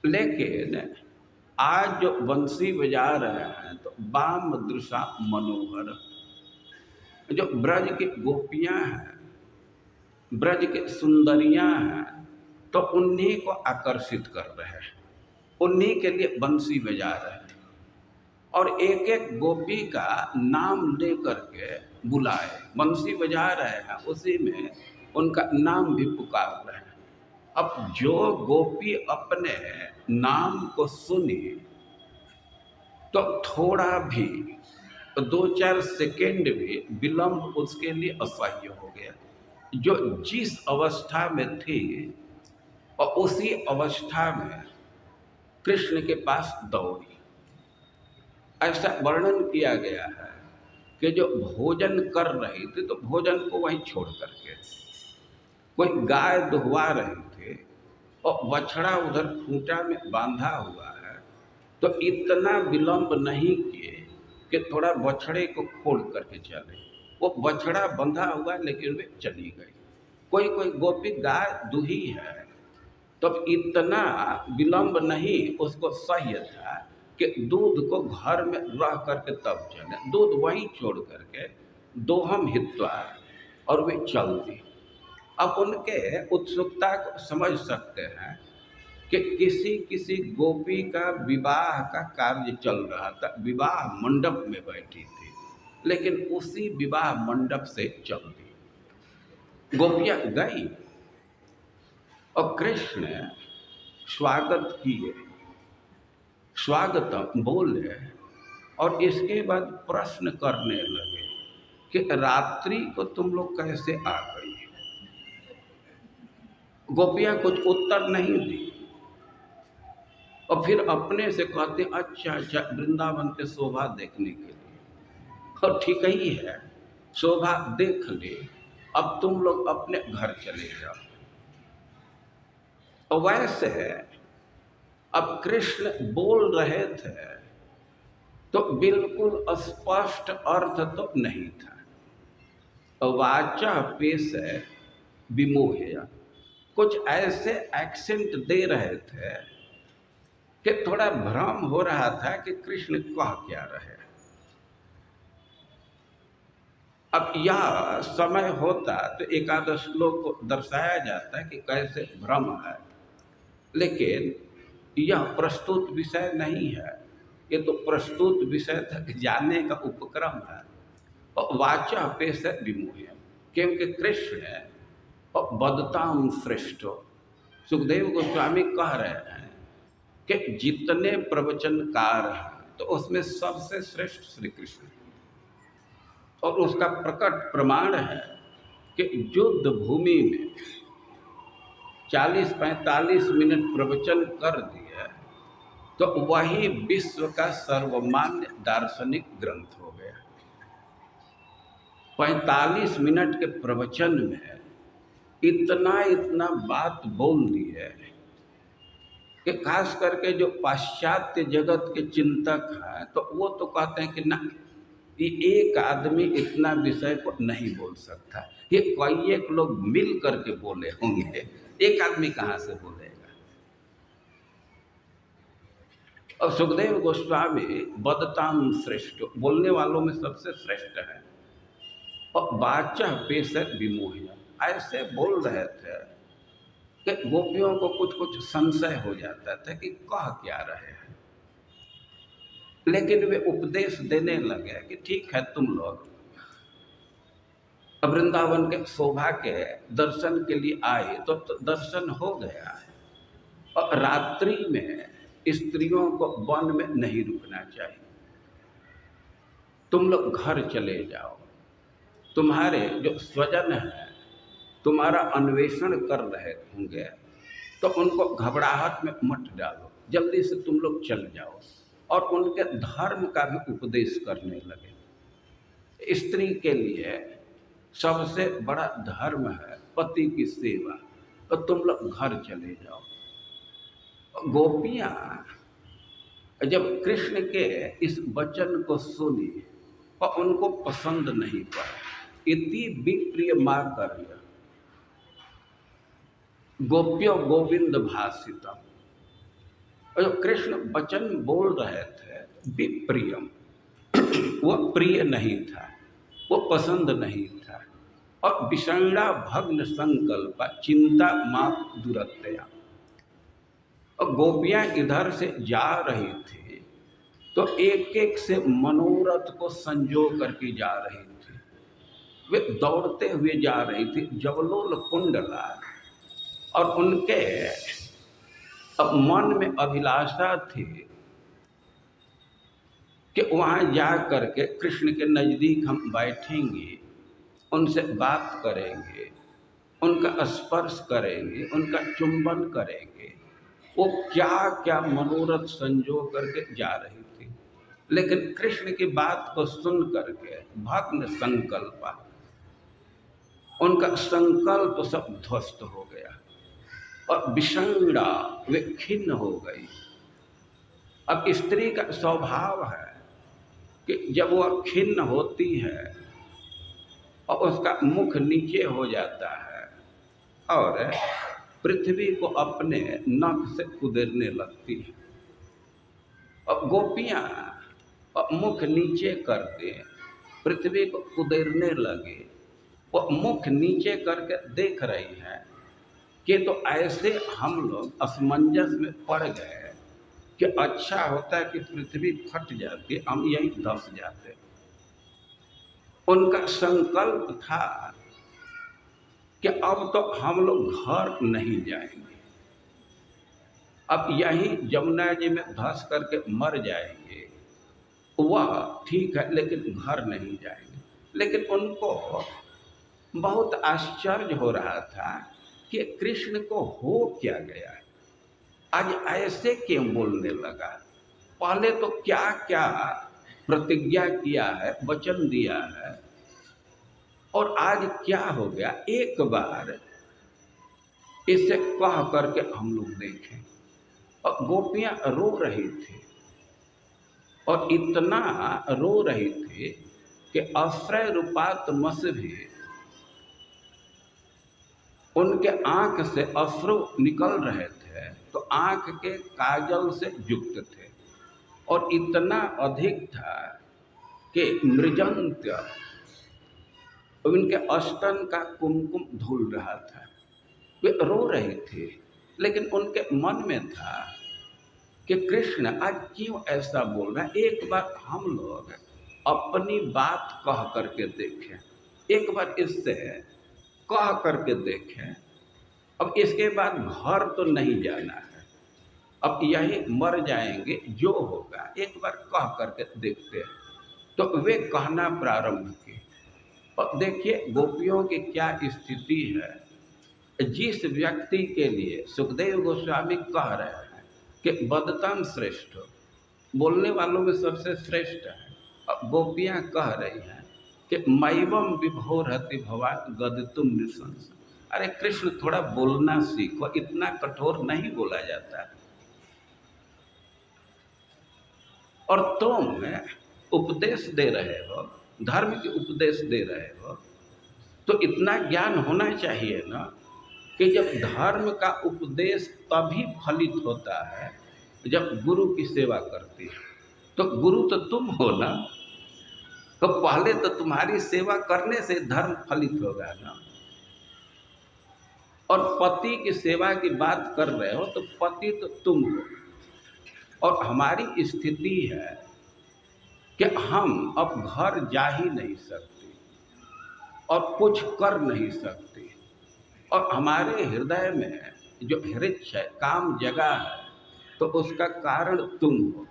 A: लेकिन आज जो बंसी बजा रहे हैं तो वाम दृशा मनोहर, जो ब्रज की गोपियां हैं, ब्रज के सुंदरियां हैं, तो उन्हीं को आकर्षित कर रहे हैं, उन्हीं के लिए बंसी बजा रहे हैं। और एक एक गोपी का नाम लेकर के बुलाए, बंसी बजा रहे हैं, उसी में उनका नाम भी पुकार रहे हैं। अब जो गोपी अपने नाम को सुनी तो थोड़ा भी, तो 2-4 सेकेंड भी विलंब उसके लिए असह्य हो गया। जो जिस अवस्था में थी और उसी अवस्था में कृष्ण के पास दौड़ी। ऐसा वर्णन किया गया है कि जो भोजन कर रही थी तो भोजन को वहीं छोड़ करके, कोई गाय दुहवा रही थी और बछड़ा उधर खूंटा में बांधा हुआ है, तो इतना विलंब नहीं किए कि थोड़ा बछड़े को खोल करके चले। वो बछड़ा बंधा हुआ लेकिन वे चली गई। कोई कोई गोपी गाय दूही है, तब इतना विलंब नहीं उसको सह्य था कि दूध को घर में रह करके तब चले, दूध वहीं छोड़ करके दोहम हित्वा और वे चल दी। अब उनके उत्सुकता को समझ सकते हैं कि किसी किसी गोपी का विवाह का कार्य चल रहा था, विवाह मंडप में बैठी थी, लेकिन उसी विवाह मंडप से चल दी। गोपियाँ गई और कृष्ण स्वागत किए, स्वागतम बोले, और इसके बाद प्रश्न करने लगे कि रात्रि को तुम लोग कैसे आ गई। गोपियाँ कुछ उत्तर नहीं दी और फिर अपने से कहते अच्छा अच्छा वृंदावन के शोभा देखने के लिए। और ठीक ही है, शोभा देख ले, अब तुम लोग अपने घर चले जाओ। और वैसे अब कृष्ण बोल रहे थे तो बिल्कुल स्पष्ट अर्थ तो नहीं था। वाचा पेश विमोहया, कुछ ऐसे एक्सेंट दे रहे थे कि थोड़ा भ्रम हो रहा था कि कृष्ण कह क्या रहे। अब यह समय होता तो एकादश श्लोक को दर्शाया जाता है कि कैसे भ्रम है, लेकिन यह प्रस्तुत विषय नहीं है। ये तो प्रस्तुत विषय तक जाने का उपक्रम है। और वाचा पेश विमोहन, क्योंकि कृष्ण और बदताम श्रेष्ठ, सुखदेव गोस्वामी कह रहे हैं कि जितने प्रवचनकार हैं तो उसमें सबसे श्रेष्ठ श्री कृष्ण। और उसका प्रकट प्रमाण है कि युद्ध भूमि में 40-45 मिनट प्रवचन कर दिए तो वही विश्व का सर्वमान्य दार्शनिक ग्रंथ हो गया। 45 मिनट के प्रवचन में इतना बात बोल दी है कि खास करके जो पाश्चात्य जगत के चिंतक हैं तो वो तो कहते हैं कि ना, ये एक आदमी इतना विषय को नहीं बोल सकता, ये कई एक लोग मिल करके बोले होंगे, एक आदमी कहाँ से बोलेगा। और सुखदेव गोस्वामी बदताम श्रेष्ठ, बोलने वालों में सबसे श्रेष्ठ है। और वाचा पेश विमोहया, ऐसे बोल रहे थे कि गोपियों को कुछ कुछ संशय हो जाता था कि कह क्या रहे हैं, लेकिन वे उपदेश देने लगे कि ठीक है, तुम लोग वृंदावन के शोभा के दर्शन के लिए आए तो दर्शन हो गया। और रात्रि में स्त्रियों को वन में नहीं रुकना चाहिए, तुम लोग घर चले जाओ। तुम्हारे जो स्वजन हैं तुम्हारा अन्वेषण कर रहे होंगे तो उनको घबराहट में मत डालो, जल्दी से तुम लोग चल जाओ। और उनके धर्म का भी उपदेश करने लगे। स्त्री के लिए सबसे बड़ा धर्म है पति की सेवा, तो तुम लोग घर चले जाओ। गोपियाँ जब कृष्ण के इस वचन को सुनी और उनको पसंद नहीं पड़ा, इति विप्रिय माँ कर गोप्यो गोविंद भाषितम। और जो कृष्ण वचन बोल रहे थे विप्रियम, वह प्रिय नहीं था, वो पसंद नहीं था। और विषण्णा भग्न संकल्प चिंता माँ दुरत्या। और गोपियाँ इधर से जा रही थी तो एक एक से मनोरथ को संजो करके जा रही थी। वे दौड़ते हुए जा रही थी, जवलोल कुंडला, और उनके अब मन में अभिलाषा थी कि वहाँ जा करके कृष्ण के नज़दीक हम बैठेंगे, उनसे बात करेंगे, उनका स्पर्श करेंगे, उनका चुंबन करेंगे। वो क्या क्या मनोरथ संजो करके जा रही थी, लेकिन कृष्ण की बात को सुन करके भग्न संकल्प, उनका संकल्प सब ध्वस्त हो गया। और विषण्णा, वे खिन्न हो गई। अब स्त्री का स्वभाव है कि जब वह खिन्न होती है और उसका मुख नीचे हो जाता है और पृथ्वी को अपने नख से कुदेरने लगती है। और गोपियाँ मुख नीचे करके पृथ्वी को कुदेरने लगे, वो मुख नीचे करके देख रही है कि तो ऐसे हम लोग असमंजस में पड़ गए कि अच्छा होता है कि पृथ्वी फट जाती, हम यहीं धंस जाते। उनका संकल्प था कि अब तो हम लोग घर नहीं जाएंगे, अब यहीं जमुना जी में धंस करके मर जाएंगे, वह ठीक है, लेकिन घर नहीं जाएंगे। लेकिन उनको बहुत आश्चर्य हो रहा था कि कृष्ण को हो क्या गया है, आज ऐसे क्यों बोलने लगा। पहले तो क्या क्या प्रतिज्ञा किया है, वचन दिया है, और आज क्या हो गया। एक बार इसे कह करके हम लोग देखें। और गोपियां रो रही थी, और इतना रो रही थी कि अश्रय रूपात मस भी उनके आंख से अश्रु निकल रहे थे, तो आंख के काजल से युक्त थे, और इतना अधिक था कि मृजंत्य उनके अस्तन का कुमकुम धुल रहा था। वे रो रहे थे, लेकिन उनके मन में था कि कृष्ण आज क्यों ऐसा बोल रहा है। एक बार हम लोग अपनी बात कह करके देखें, एक बार इससे कह करके देखें। अब इसके बाद घर तो नहीं जाना है, अब यही मर जाएंगे, जो होगा एक बार कह करके देखते हैं। तो वे कहना प्रारंभ किए, और देखिए गोपियों की क्या स्थिति है। जिस व्यक्ति के लिए सुखदेव गोस्वामी कह रहे हैं कि बदतम श्रेष्ठ, बोलने वालों में सबसे श्रेष्ठ है, अब गोपियाँ कह रही हैं कि मैवम विभोरहति भवान गदितुम निशंस। अरे कृष्ण थोड़ा बोलना सीखो, इतना कठोर नहीं बोला जाता। और तुम उपदेश दे रहे हो, धर्म के उपदेश दे रहे हो, तो इतना ज्ञान होना चाहिए ना कि जब धर्म का उपदेश तभी फलित होता है जब गुरु की सेवा करती है। तो गुरु तो तुम हो ना, तो पहले तो तुम्हारी सेवा करने से धर्म फलित होगा ना। और पति की सेवा की बात कर रहे हो तो पति तो तुम हो, और हमारी स्थिति है कि हम अब घर जा ही नहीं सकते और कुछ कर नहीं सकते, और हमारे हृदय में जो हृदय है, काम जगा है, तो उसका कारण तुम हो।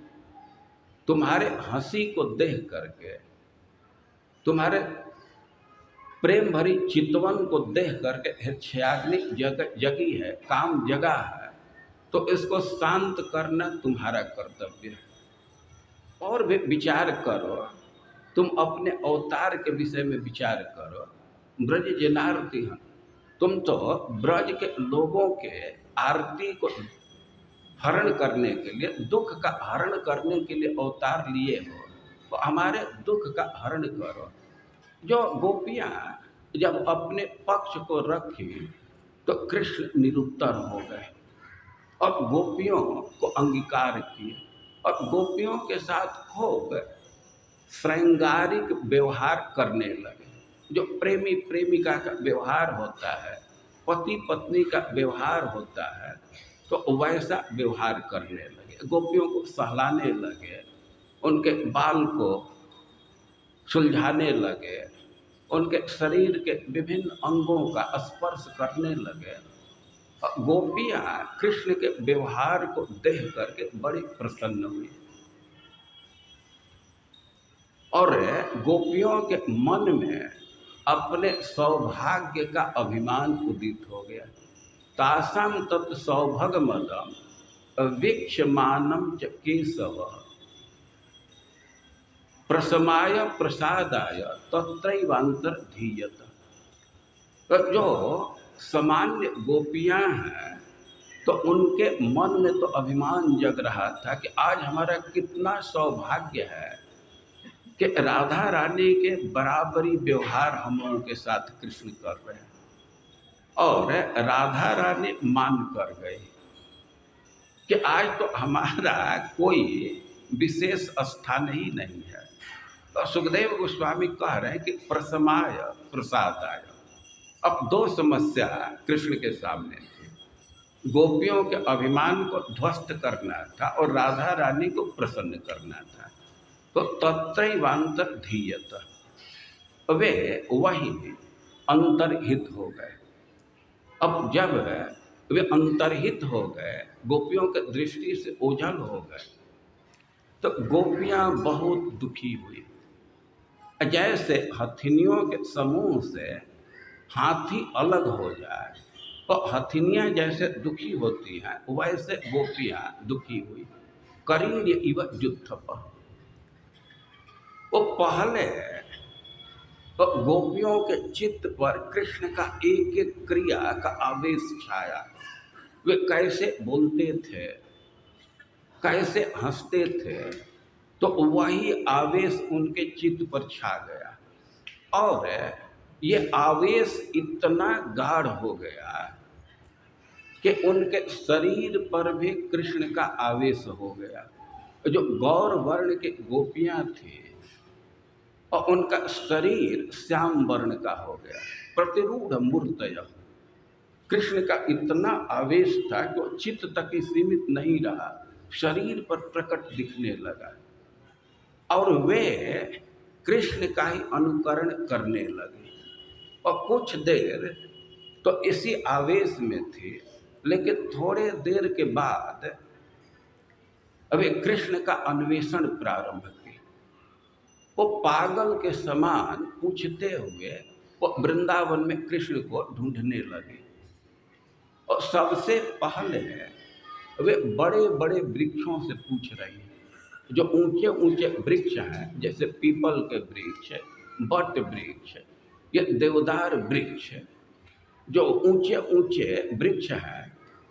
A: तुम्हारे हंसी को देख करके, तुम्हारे प्रेम भरी चितवन को देख करके हृदयाग्नि जगी है, काम जगा है, तो इसको शांत करना तुम्हारा कर्तव्य है। और भी विचार करो, तुम अपने अवतार के विषय में विचार करो। ब्रज जनार्ती हैं, तुम तो ब्रज के लोगों के आरती को हरण करने के लिए, दुख का हरण करने के लिए अवतार लिए हो, तो हमारे दुख का हरण करो। जो गोपियाँ जब अपने पक्ष को रखी तो कृष्ण निरुत्तर हो गए और गोपियों को अंगीकार किए, और गोपियों के साथ खूब श्रृंगारिक व्यवहार करने लगे। जो प्रेमी प्रेमिका का व्यवहार होता है, पति पत्नी का व्यवहार होता है, तो वैसा व्यवहार करने लगे। गोपियों को सहलाने लगे, उनके बाल को सुलझाने लगे, उनके शरीर के विभिन्न अंगों का स्पर्श करने लगे। गोपियाँ कृष्ण के व्यवहार को देख करके बड़ी प्रसन्न हुई, और गोपियों के मन में अपने सौभाग्य का अभिमान उदित हो गया। तासाम तत् सौभग मदम वीक्षमानम च केशव प्रसमाय प्रसादाय तत्रैवांतर धीयत। तो जो सामान्य गोपियाँ हैं तो उनके मन में तो अभिमान जग रहा था कि आज हमारा कितना सौभाग्य है कि राधा रानी के बराबरी व्यवहार हम लोगों के साथ कृष्ण कर रहे हैं। और राधा रानी मान कर गई कि आज तो हमारा कोई विशेष स्थान ही नहीं है। तो सुखदेव गोस्वामी कह रहे हैं कि प्रसमाय प्रसादाय। अब दो समस्या कृष्ण के सामने थी। गोपियों के अभिमान को ध्वस्त करना था और राधा रानी को प्रसन्न करना था। तो तत्रैवांतर धीयत, वे वही अंतर्हित हो गए। अब जब वे अंतर्हित हो गए, गोपियों के दृष्टि से ओझल हो गए, तो गोपियां बहुत दुखी हुई। जैसे हथिनियों के समूह से हाथी अलग हो जाए तो हथिनियां जैसे दुखी होती हैं, वैसे गोपियां दुखी हुई। करीर्य इव युद्धप, वो पहले तो गोपियों के चित्त पर कृष्ण का एक एक क्रिया का आवेश छाया। वे कैसे बोलते थे, कैसे हंसते थे, तो वही आवेश उनके चित्त पर छा गया। और ये आवेश इतना गाढ़ हो गया कि उनके शरीर पर भी कृष्ण का आवेश हो गया। जो गौर वर्ण के गोपियां थी और उनका शरीर श्याम वर्ण का हो गया। प्रतिरूढ़ मूर्तय, कृष्ण का इतना आवेश था कि वो चित्त तक ही सीमित नहीं रहा, शरीर पर प्रकट दिखने लगा। और वे कृष्ण का ही अनुकरण करने लगे। और कुछ देर तो इसी आवेश में थे, लेकिन थोड़े देर के बाद वे कृष्ण का अन्वेषण प्रारंभ किया। वो पागल के समान पूछते हुए वो वृंदावन में कृष्ण को ढूंढने लगे। और सबसे पहले वे बड़े बड़े वृक्षों से पूछ रही हैं। जो ऊंचे ऊंचे वृक्ष हैं, जैसे पीपल के वृक्ष, बट वृक्ष, ये देवदार वृक्ष, जो ऊंचे ऊंचे वृक्ष हैं,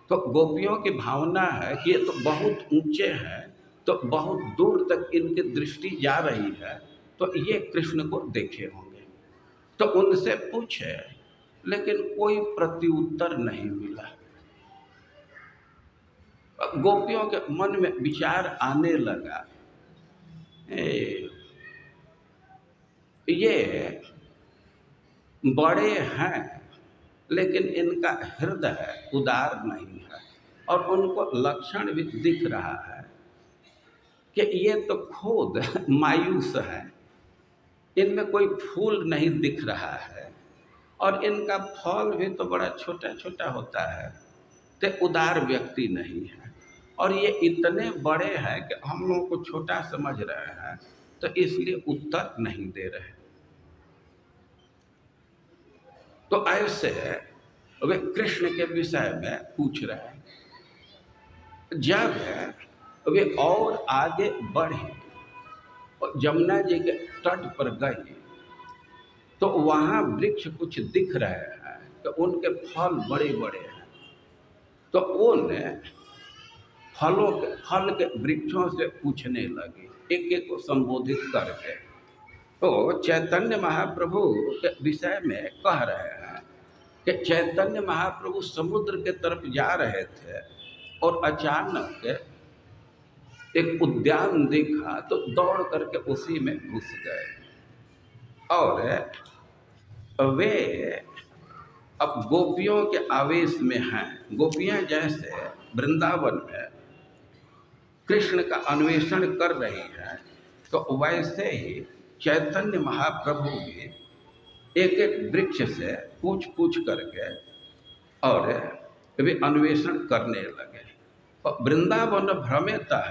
A: तो गोपियों की भावना है कि ये तो बहुत ऊंचे हैं, तो बहुत दूर तक इनकी दृष्टि जा रही है, तो ये कृष्ण को देखे होंगे। तो उनसे पूछे, लेकिन कोई प्रत्युत्तर नहीं मिला। गोपियों के मन में विचार आने लगा, ये बड़े हैं लेकिन इनका हृदय उदार नहीं है। और उनको लक्षण भी दिख रहा है कि ये तो खुद मायूस है, इनमें कोई फूल नहीं दिख रहा है, और इनका फल भी तो बड़ा छोटा छोटा होता है, तो उदार व्यक्ति नहीं है। और ये इतने बड़े हैं कि हम लोगों को छोटा समझ रहे हैं, तो इसलिए उत्तर नहीं दे रहे। तो ऐसे वे कृष्ण के विषय में पूछ रहे हैं। जब वे और आगे बढ़े और यमुना जी के तट पर गए, तो वहाँ वृक्ष कुछ दिख रहे हैं, तो उनके फल बड़े बड़े हैं। तो उन फल के वृक्षों से पूछने लगे, एक एक को संबोधित करके। तो चैतन्य महाप्रभु के विषय में कह रहे हैं कि चैतन्य महाप्रभु समुद्र के तरफ जा रहे थे और अचानक एक उद्यान देखा, तो दौड़ करके उसी में घुस गए। और वे अब गोपियों के आवेश में हैं। गोपियां जैसे वृंदावन में कृष्ण का अन्वेषण कर रही हैं, तो वैसे ही चैतन्य महाप्रभु भी एक एक वृक्ष से पूछ पूछ करके और वे अन्वेषण करने लगे। और वृंदावन भ्रमेतः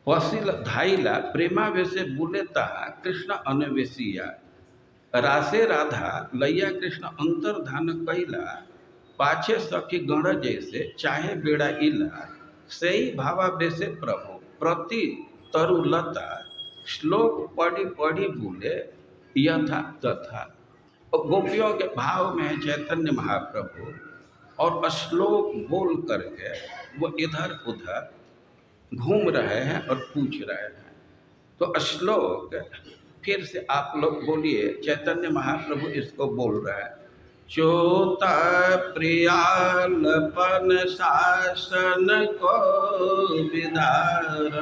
A: वसील धाइला प्रेमावेशे बुलेतः कृष्ण अन्वेषिया, रासे राधा लैया कृष्ण अंतर्धान कैला, पाछे सखी गण जैसे चाहे बेड़ा इला, सही भावावेशे प्रभु प्रति तरुलता, श्लोक पढ़ी पढ़ी बोले यथा तथा। और गोपियों के भाव में है चैतन्य महाप्रभु, और श्लोक बोल करके वो इधर उधर घूम रहे हैं और पूछ रहे हैं। तो श्लोक फिर से आप लोग बोलिए, चैतन्य महाप्रभु इसको बोल रहे हैं। चोता प्रियालपन शासन को विदार,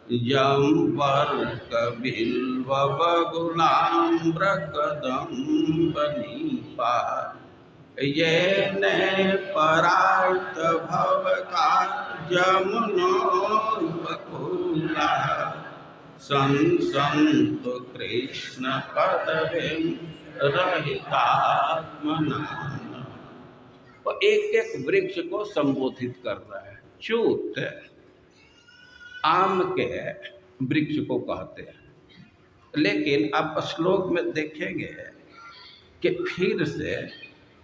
A: जम्बर बिल्व बगुलाम्र कदम्ब नीपा, ये ने परार्थ भव का जमुनोपकूला, संसंत कृष्ण पदवीं रहितात्मना। और एक एक वृक्ष को संबोधित कर रहा है। च्यूत आम के वृक्ष को कहते हैं, लेकिन आप श्लोक में देखेंगे कि फिर से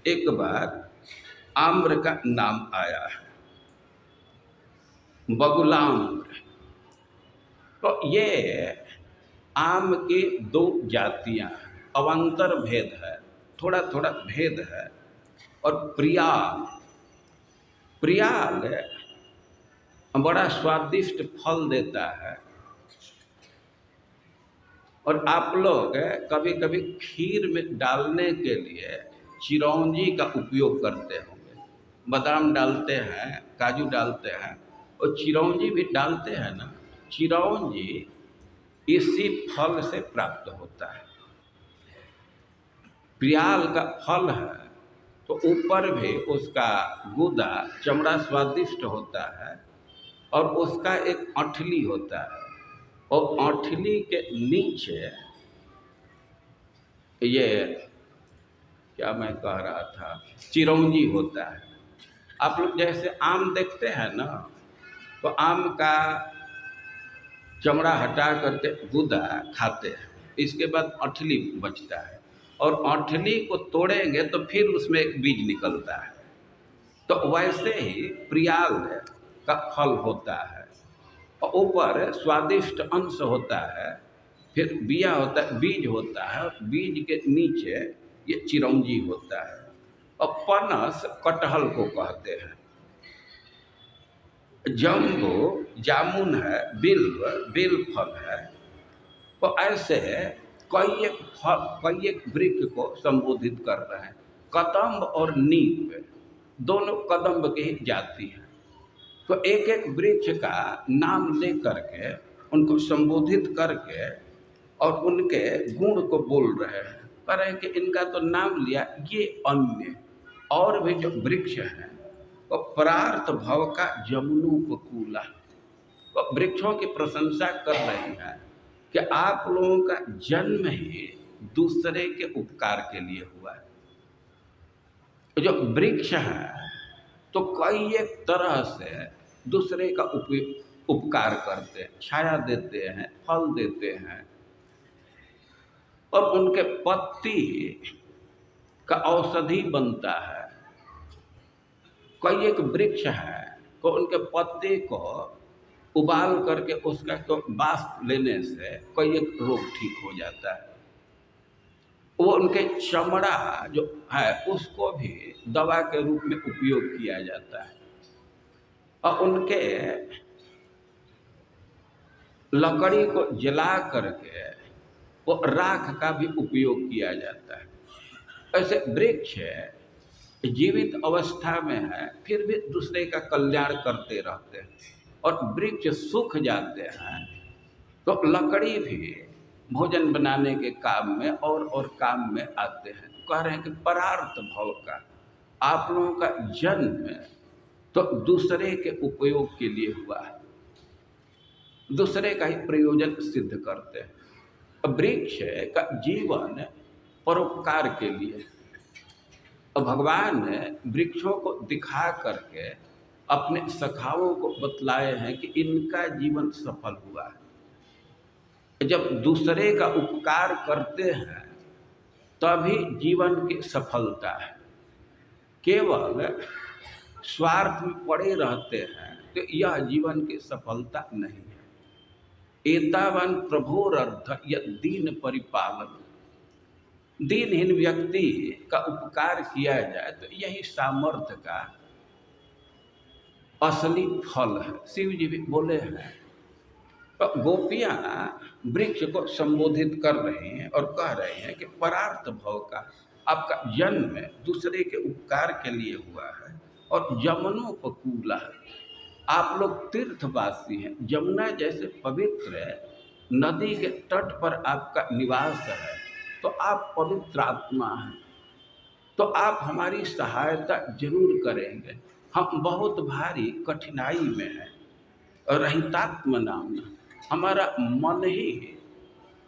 A: एक बार आम्र का नाम आया है, बगुलाम्र। तो ये आम की दो जातियां हैं, अवंतर भेद है, थोड़ा थोड़ा भेद है। और प्रियाल, प्रियाल बड़ा स्वादिष्ट फल देता है। और आप लोग कभी कभी खीर में डालने के लिए चिरौंजी का उपयोग करते होंगे। बादाम डालते हैं, काजू डालते हैं, और चिरौंजी भी डालते हैं ना। चिरौंजी इसी फल से प्राप्त होता है। प्रियाल का फल है, तो ऊपर भी उसका गूदा चमड़ा स्वादिष्ट होता है, और उसका एक अंठली होता है, और अंठली के नीचे ये क्या मैं कह रहा था, चिरौंजी होता है। आप लोग जैसे आम देखते हैं ना, तो आम का चमड़ा हटा करके गूदा खाते हैं, इसके बाद अंठली बचता है, और अंठली को तोड़ेंगे तो फिर उसमें एक बीज निकलता है। तो वैसे ही प्रियाल का फल होता है, और ऊपर स्वादिष्ट अंश होता है, फिर बिया होता है, बीज होता है, और बीज के नीचे ये चिरौंजी होता है। और पनस कटहल को कहते हैं, जम्बो जामुन है, बिल्व बेल फल है। तो ऐसे कई एक फल, कई एक वृक्ष को संबोधित कर रहे हैं। कदम्ब और नीप दोनों कदम्ब की ही जाति है। तो एक एक वृक्ष का नाम ले करके उनको संबोधित करके और उनके गुण को बोल रहे हैं। कह रहे हैं कि इनका तो नाम लिया, ये अन्य और भी जो वृक्ष हैं वो परार्थ भव का जमुनोपकूला, वो वृक्षों की प्रशंसा कर रही है कि आप लोगों का जन्म ही दूसरे के उपकार के लिए हुआ है। जो वृक्ष है तो कई एक तरह से दूसरे का उपकार करते हैं, छाया देते हैं, फल देते हैं, और उनके पत्ती का औषधि बनता है। कई एक वृक्ष है तो उनके पत्ते को उबाल करके उसका तो वाष्प लेने से कई एक रोग ठीक हो जाता है। वो उनके चमड़ा जो है उसको भी दवा के रूप में उपयोग किया जाता है, और उनके लकड़ी को जला करके वो राख का भी उपयोग किया जाता है। ऐसे वृक्ष जीवित अवस्था में है फिर भी दूसरे का कल्याण करते रहते हैं, और वृक्ष सूख जाते हैं तो लकड़ी भी भोजन बनाने के काम में और काम में आते हैं। कह रहे हैं कि परार्थ भव का आप लोगों का जन्म तो दूसरे के उपयोग के लिए हुआ है, दूसरे का ही प्रयोजन सिद्ध करते हैं। वृक्ष का जीवन परोपकार के लिए, और भगवान ने वृक्षों को दिखा करके अपने सखाओं को बतलाए हैं कि इनका जीवन सफल हुआ है। जब दूसरे का उपकार करते हैं तभी जीवन की सफलता है। केवल स्वार्थ में पड़े रहते हैं तो यह जीवन की सफलता नहीं है। एतावन प्रभोरर्थ यह दीन परिपालन, दीनहीन व्यक्ति का उपकार किया जाए तो यही सामर्थ्य का असली फल है। शिव जी भी बोले हैं। तो गोपियाँ वृक्ष को संबोधित कर रही हैं और कह रहे हैं कि परार्थ भव का आपका जन्म दूसरे के उपकार के लिए हुआ है और जमनोपकूला है। आप लोग तीर्थवासी हैं, जमुना जैसे पवित्र नदी के तट पर आपका निवास है, तो आप पवित्र आत्मा हैं, तो आप हमारी सहायता जरूर करेंगे। हम बहुत भारी कठिनाई में हैं। रहितात्म नाम, हमारा मन ही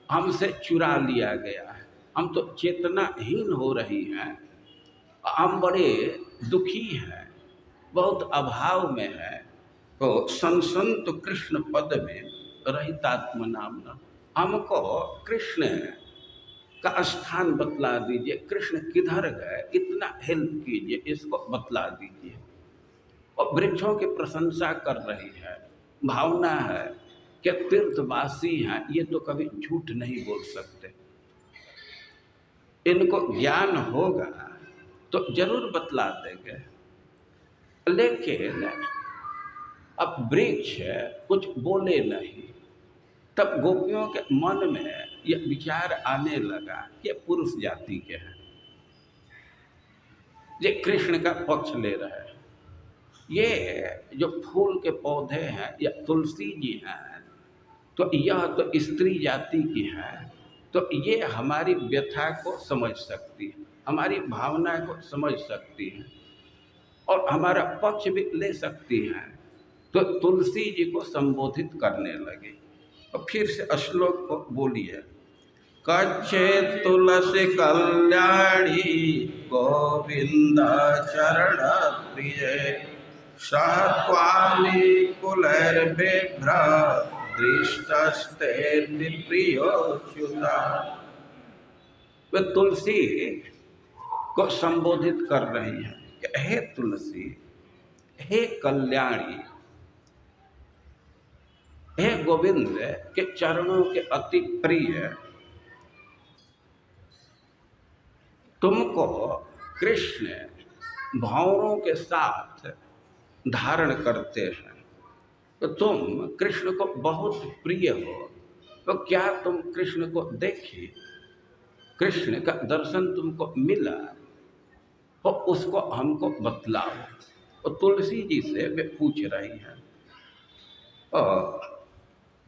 A: हमसे चुरा लिया गया है। हम तो चेतनाहीन हो रही हैं, हम बड़े दुखी हैं, बहुत अभाव में हैं। तो संसंत कृष्ण पद में रहितात्म नामना, हमको कृष्ण का स्थान बतला दीजिए। कृष्ण किधर गए, इतना हेल्प कीजिए, इसको बतला दीजिए। और वृक्षों की प्रशंसा कर रही है, भावना है कि तीर्थवासी हैं, ये तो कभी झूठ नहीं बोल सकते, इनको ज्ञान होगा तो जरूर बतला देंगे। लेकिन अब वृक्ष कुछ बोले नहीं। तब गोपियों के मन में यह विचार आने लगा कि पुरुष जाति के हैं, ये कृष्ण का पक्ष ले रहे हैं। ये जो फूल के पौधे हैं या तुलसी जी हैं, तो यह तो स्त्री जाति की हैं, तो ये हमारी व्यथा को समझ सकती है, हमारी भावना को समझ सकती है और हमारा पक्ष भी ले सकती हैं। तो तुलसी जी को संबोधित करने लगे और फिर से श्लोक को बोलिए। कच्चे तुलसी कल्याणी गोविंद चरण प्रिय स्वामी कुलैर्बिभ्र दृष्टस्ते प्रियोच्युता। वे तुलसी को संबोधित कर रही हैं कि हे तुलसी, हे कल्याणी, हे गोविंद के चरणों के अति प्रिय, तुमको कृष्ण भौरों के साथ धारण करते हैं, तो तुम कृष्ण को बहुत प्रिय हो, तो क्या तुम कृष्ण को देखी, कृष्ण का दर्शन तुमको मिला, तो उसको हमको बतलाओ। तो तुलसी जी से वे पूछ रही हैं।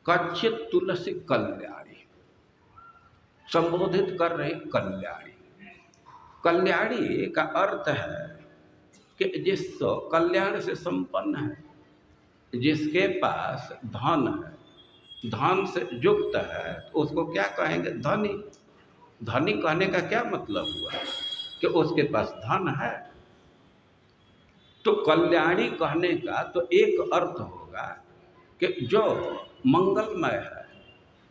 A: कच्चित तुलसी कल्याणी, संबोधित कर रही कल्याणी। कल्याणी का अर्थ है कि जिस कल्याण से संपन्न है, जिसके पास धन है, धन से युक्त है, तो उसको क्या कहेंगे? धनी। धनी कहने का क्या मतलब हुआ कि उसके पास धन है। तो कल्याणी कहने का तो एक अर्थ होगा कि जो मंगलमय है,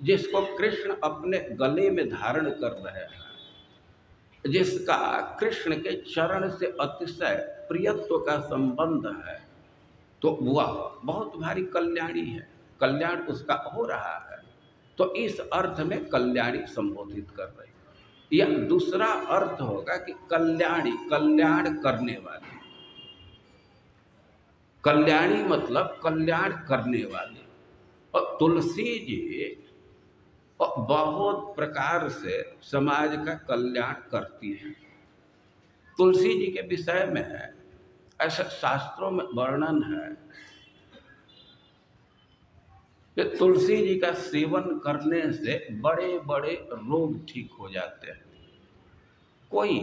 A: जिसको कृष्ण अपने गले में धारण कर रहे हैं, जिसका कृष्ण के चरण से अतिशय प्रियत्व का संबंध है, तो वह बहुत भारी कल्याणी है, कल्याण उसका हो रहा है। तो इस अर्थ में कल्याणी संबोधित कर रही है। यह दूसरा अर्थ होगा कि कल्याणी, कल्याण करने वाली। कल्याणी मतलब कल्याण करने वाली। और तुलसी जी बहुत प्रकार से समाज का कल्याण करती है। तुलसी जी के विषय में ऐसा शास्त्रों में वर्णन है कि तुलसी जी का सेवन करने से बड़े बड़े रोग ठीक हो जाते हैं। कोई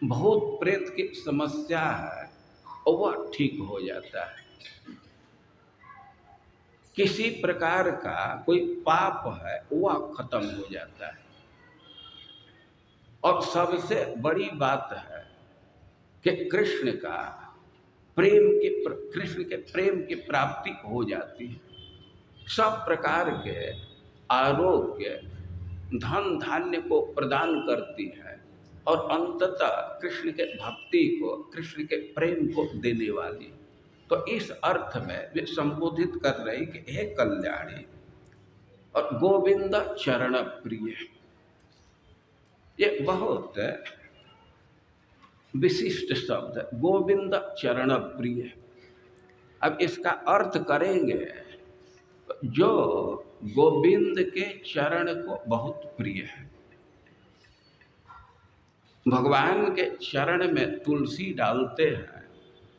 A: भूत प्रेत की समस्या है और वह ठीक हो जाता है। किसी प्रकार का कोई पाप है वह खत्म हो जाता है। और सबसे बड़ी बात है कि कृष्ण के प्रेम की प्राप्ति हो जाती है। सब प्रकार के आरोग्य, धन धान्य को प्रदान करती है और अंततः कृष्ण के भक्ति को, कृष्ण के प्रेम को देने वाली। तो इस अर्थ में वे संबोधित कर रही कि हे कल्याणी और गोविंद चरण प्रिय। ये बहुत विशिष्ट शब्द है, गोविंद चरण प्रिय। अब इसका अर्थ करेंगे, जो गोविंद के चरण को बहुत प्रिय है। भगवान के चरण में तुलसी डालते हैं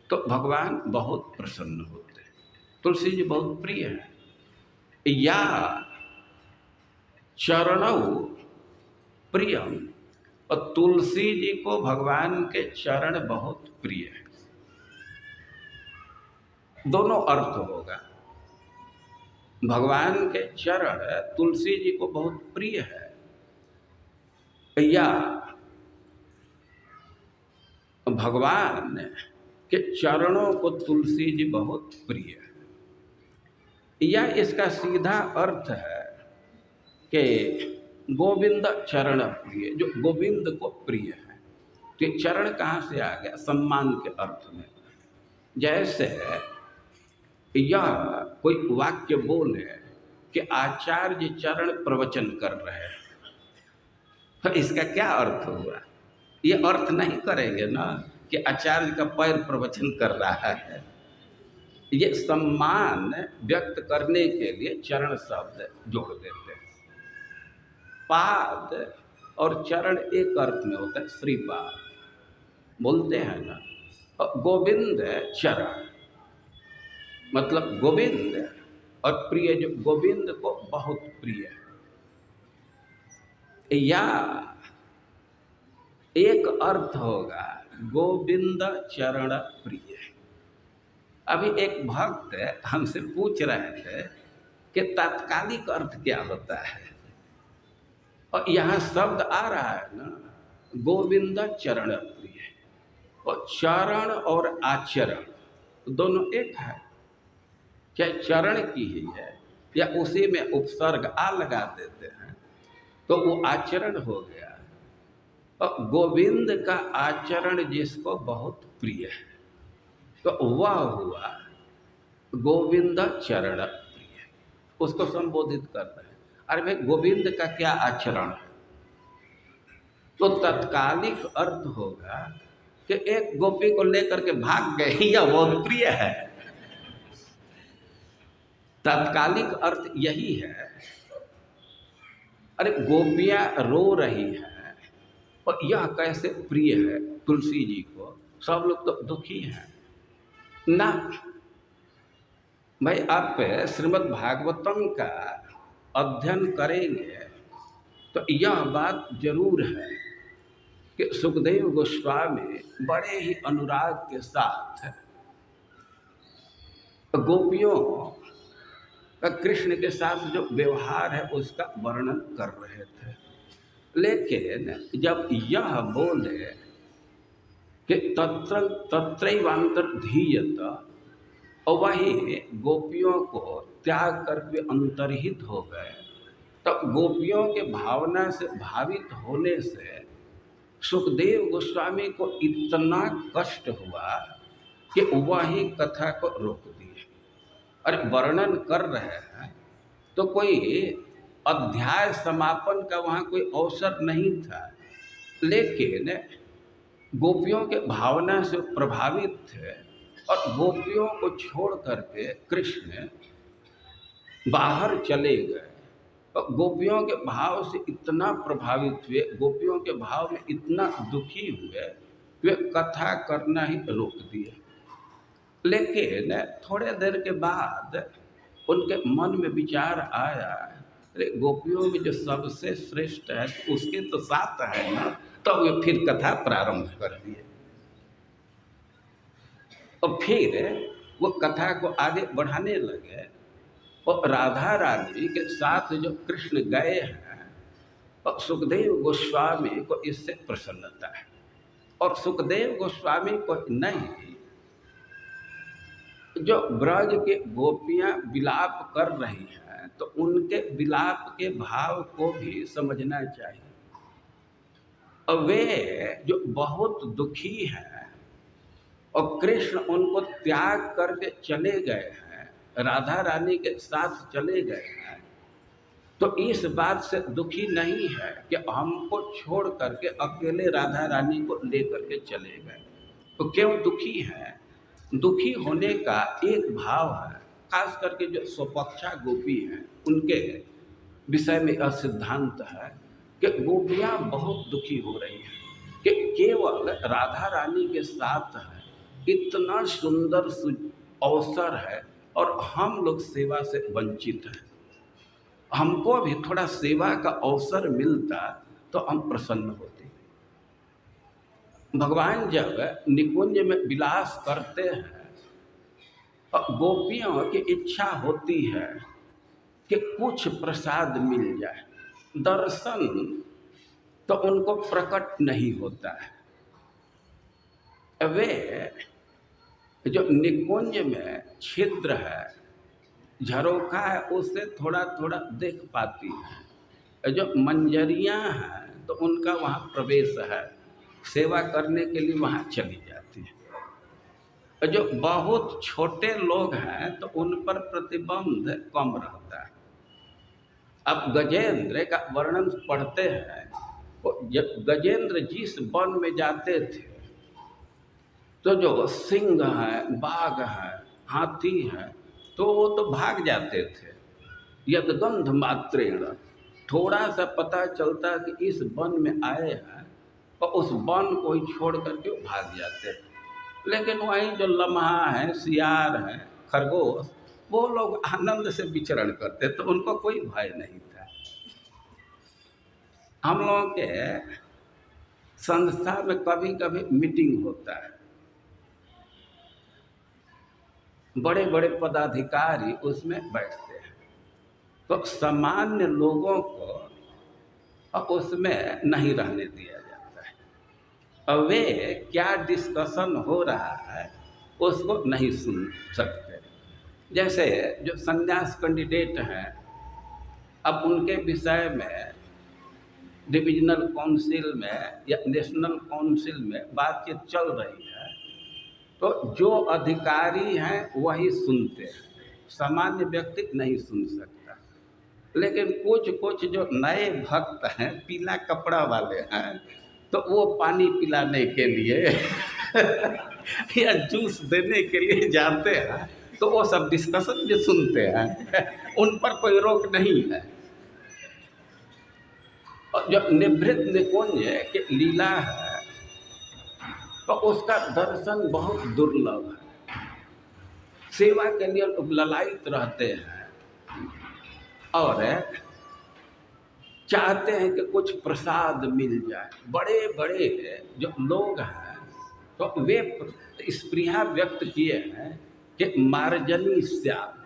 A: तो भगवान बहुत प्रसन्न होते हैं। तुलसी जी बहुत प्रिय है। या चरणौ प्रियम, और तुलसी जी को भगवान के चरण बहुत प्रिय है। दोनों अर्थ होगा। भगवान के चरण तुलसी जी को बहुत प्रिय है, या भगवान के चरणों को तुलसी जी बहुत प्रिय है। या इसका सीधा अर्थ है कि गोविंद चरण प्रिय, जो गोविंद को प्रिय है। तो ये चरण कहाँ से आ गया? सम्मान के अर्थ में। जैसे यह कोई वाक्य बोले कि आचार्य चरण प्रवचन कर रहे हैं, तो इसका क्या अर्थ हुआ? ये अर्थ नहीं करेंगे ना कि आचार्य का पैर प्रवचन कर रहा है। ये सम्मान व्यक्त करने के लिए चरण शब्द जोड़ देते हैं। पाद और चरण एक अर्थ में होता है, श्रीपाद बोलते हैं ना। और गोविंद चरण मतलब गोविंद, और प्रिय, जो गोविंद को बहुत प्रिय है। या एक अर्थ होगा गोविंद चरण प्रिय। अभी एक भक्त हमसे पूछ रहे थे कि तात्कालिक अर्थ क्या होता है, और यहाँ शब्द आ रहा है ना, गोविंद चरण प्रिय। और चरण और आचरण दोनों एक है। क्या चरण की ही है, या उसी में उपसर्ग आ लगा देते हैं तो वो आचरण हो गया। और गोविंद का आचरण जिसको बहुत प्रिय है, तो वह हुआ गोविंद चरण प्रिय। उसको संबोधित कर रहे हैं, अरे भाई गोविंद का क्या आचरण है? तो तत्कालिक अर्थ होगा कि एक गोपी को लेकर के भाग गए, या बहुत प्रिय है। तात्कालिक अर्थ यही है। अरे गोपियां रो रही हैं और यह कैसे प्रिय है तुलसी जी को, सब लोग तो दुखी हैं ना। भाई आप श्रीमद् भागवतम का अध्ययन करेंगे तो यह बात जरूर है कि सुखदेव गोस्वामी बड़े ही अनुराग के साथ गोपियों का कृष्ण के साथ जो व्यवहार है उसका वर्णन कर रहे थे। लेकिन जब यह बोले कि तत्रैवांतर्धीयत, और वही गोपियों को त्याग करके अंतर्हित हो गए, तब गोपियों के भावना से भावित होने से सुखदेव गोस्वामी को इतना कष्ट हुआ कि वही कथा को रोक दिए। अरे वर्णन कर रहे हैं तो कोई अध्याय समापन का वहाँ कोई अवसर नहीं था, लेकिन गोपियों के भावना से प्रभावित थे और गोपियों को छोड़ करके कृष्ण बाहर चले गए। और गोपियों के भाव से इतना प्रभावित हुए, गोपियों के भाव में इतना दुखी हुए, वे कथा करना ही रोक दिए। लेकिन थोड़े देर के बाद उनके मन में विचार आया, अरे गोपियों में जो सबसे श्रेष्ठ है उसके तो साथ है ना। तो वे फिर कथा प्रारंभ कर दिए, और फिर वो कथा को आगे बढ़ाने लगे। और राधा रानी के साथ जो कृष्ण गए हैं, और सुखदेव गोस्वामी को इससे प्रसन्नता है। और सुखदेव गोस्वामी को नहीं, जो ब्रज के गोपियां विलाप कर रही हैं तो उनके विलाप के भाव को भी समझना चाहिए। और वे जो बहुत दुखी हैं और कृष्ण उनको त्याग करके चले गए हैं, राधा रानी के साथ चले गए हैं, तो इस बात से दुखी नहीं है कि हमको छोड़ करके अकेले राधा रानी को ले करके चले गए। तो क्यों दुखी है? दुखी होने का एक भाव है, खास करके जो स्वपक्षा गोपी हैं उनके विषय में यह सिद्धांत है कि गोपियाँ बहुत दुखी हो रही हैं कि केवल राधा रानी के साथ है, इतना सुंदर अवसर है और हम लोग सेवा से वंचित हैं। हमको भी थोड़ा सेवा का अवसर मिलता तो हम प्रसन्न होते। भगवान जब निकुंज में विलास करते हैं और गोपियों की इच्छा होती है कि कुछ प्रसाद मिल जाए, दर्शन तो उनको प्रकट नहीं होता है। वे जो निकुंज में छिद्र है, झरोखा है, उससे थोड़ा थोड़ा देख पाती है। जो मंजरियाँ हैं तो उनका वहाँ प्रवेश है, सेवा करने के लिए वहाँ चली जाती है। जो बहुत छोटे लोग हैं तो उन पर प्रतिबंध कम रहता है। अब गजेंद्र का वर्णन पढ़ते हैं, जब गजेंद्र जिस वन में जाते थे तो जो सिंह है, बाघ है, हाथी है, तो वो तो भाग जाते थे। यदगंध मात्रेण, थोड़ा सा पता चलता कि इस वन में आए हैं और उस वन को ही छोड़ करके वो भाग जाते थे। लेकिन वहीं जो लम्हा है, सियार है, खरगोश, वो लोग आनंद से विचरण करते, तो उनको कोई भय नहीं था। हम लोगों के संस्था में कभी कभी मीटिंग होता है, बड़े बड़े पदाधिकारी उसमें बैठते हैं, तो सामान्य लोगों को उसमें नहीं रहने दिया जाता है। अब वे क्या डिस्कशन हो रहा है उसको नहीं सुन सकते। जैसे जो संन्यास कैंडिडेट हैं, अब उनके विषय में डिविजनल काउंसिल में या नेशनल काउंसिल में बातचीत चल रही है, तो जो अधिकारी हैं वही सुनते हैं, सामान्य व्यक्ति नहीं सुन सकता। लेकिन कुछ जो नए भक्त हैं, पीला कपड़ा वाले हैं, तो वो पानी पिलाने के लिए या जूस देने के लिए जाते हैं, तो वो सब डिस्कशन भी सुनते हैं, उन पर कोई रोक नहीं है। और जो निभृत निकुंज के लीला है तो उसका दर्शन बहुत दुर्लभ है। सेवा के लिए लोग ललायित रहते हैं और चाहते हैं कि कुछ प्रसाद मिल जाए। बड़े बड़े जो लोग हैं तो वे स्पृहा व्यक्त किए हैं कि मार्जनी श्याम,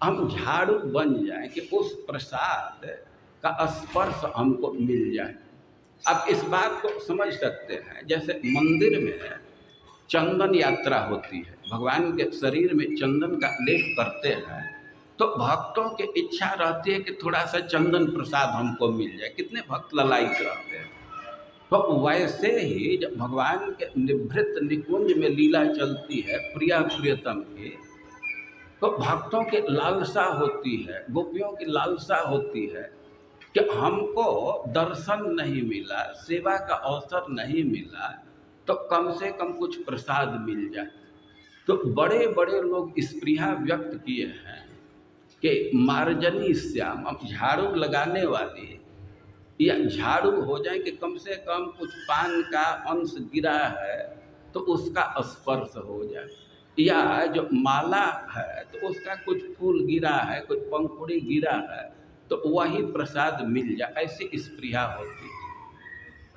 A: हम झाड़ू बन जाए कि उस प्रसाद का स्पर्श हमको मिल जाए। आप इस बात को समझ सकते हैं, जैसे मंदिर में चंदन यात्रा होती है, भगवान के शरीर में चंदन का लेप करते हैं, तो भक्तों की इच्छा रहती है कि थोड़ा सा चंदन प्रसाद हमको मिल जाए। कितने भक्त ललायित रहते हैं। तो वैसे ही जब भगवान के निभृत निकुंज में लीला चलती है प्रिया प्रियतम की, तो भक्तों की लालसा होती है, गोपियों की लालसा होती है कि हमको दर्शन नहीं मिला, सेवा का अवसर नहीं मिला, तो कम से कम कुछ प्रसाद मिल जाए। तो बड़े बड़े लोग स्पृहा व्यक्त किए हैं कि मार्जनी श्याम, अब झाड़ू लगाने वाली या झाड़ू हो जाए कि कम से कम कुछ पान का अंश गिरा है तो उसका स्पर्श हो जाए, या जो माला है तो उसका कुछ फूल गिरा है, कुछ पंखुड़ी गिरा है, तो वही प्रसाद मिल जाए, ऐसी स्पृहा होती है।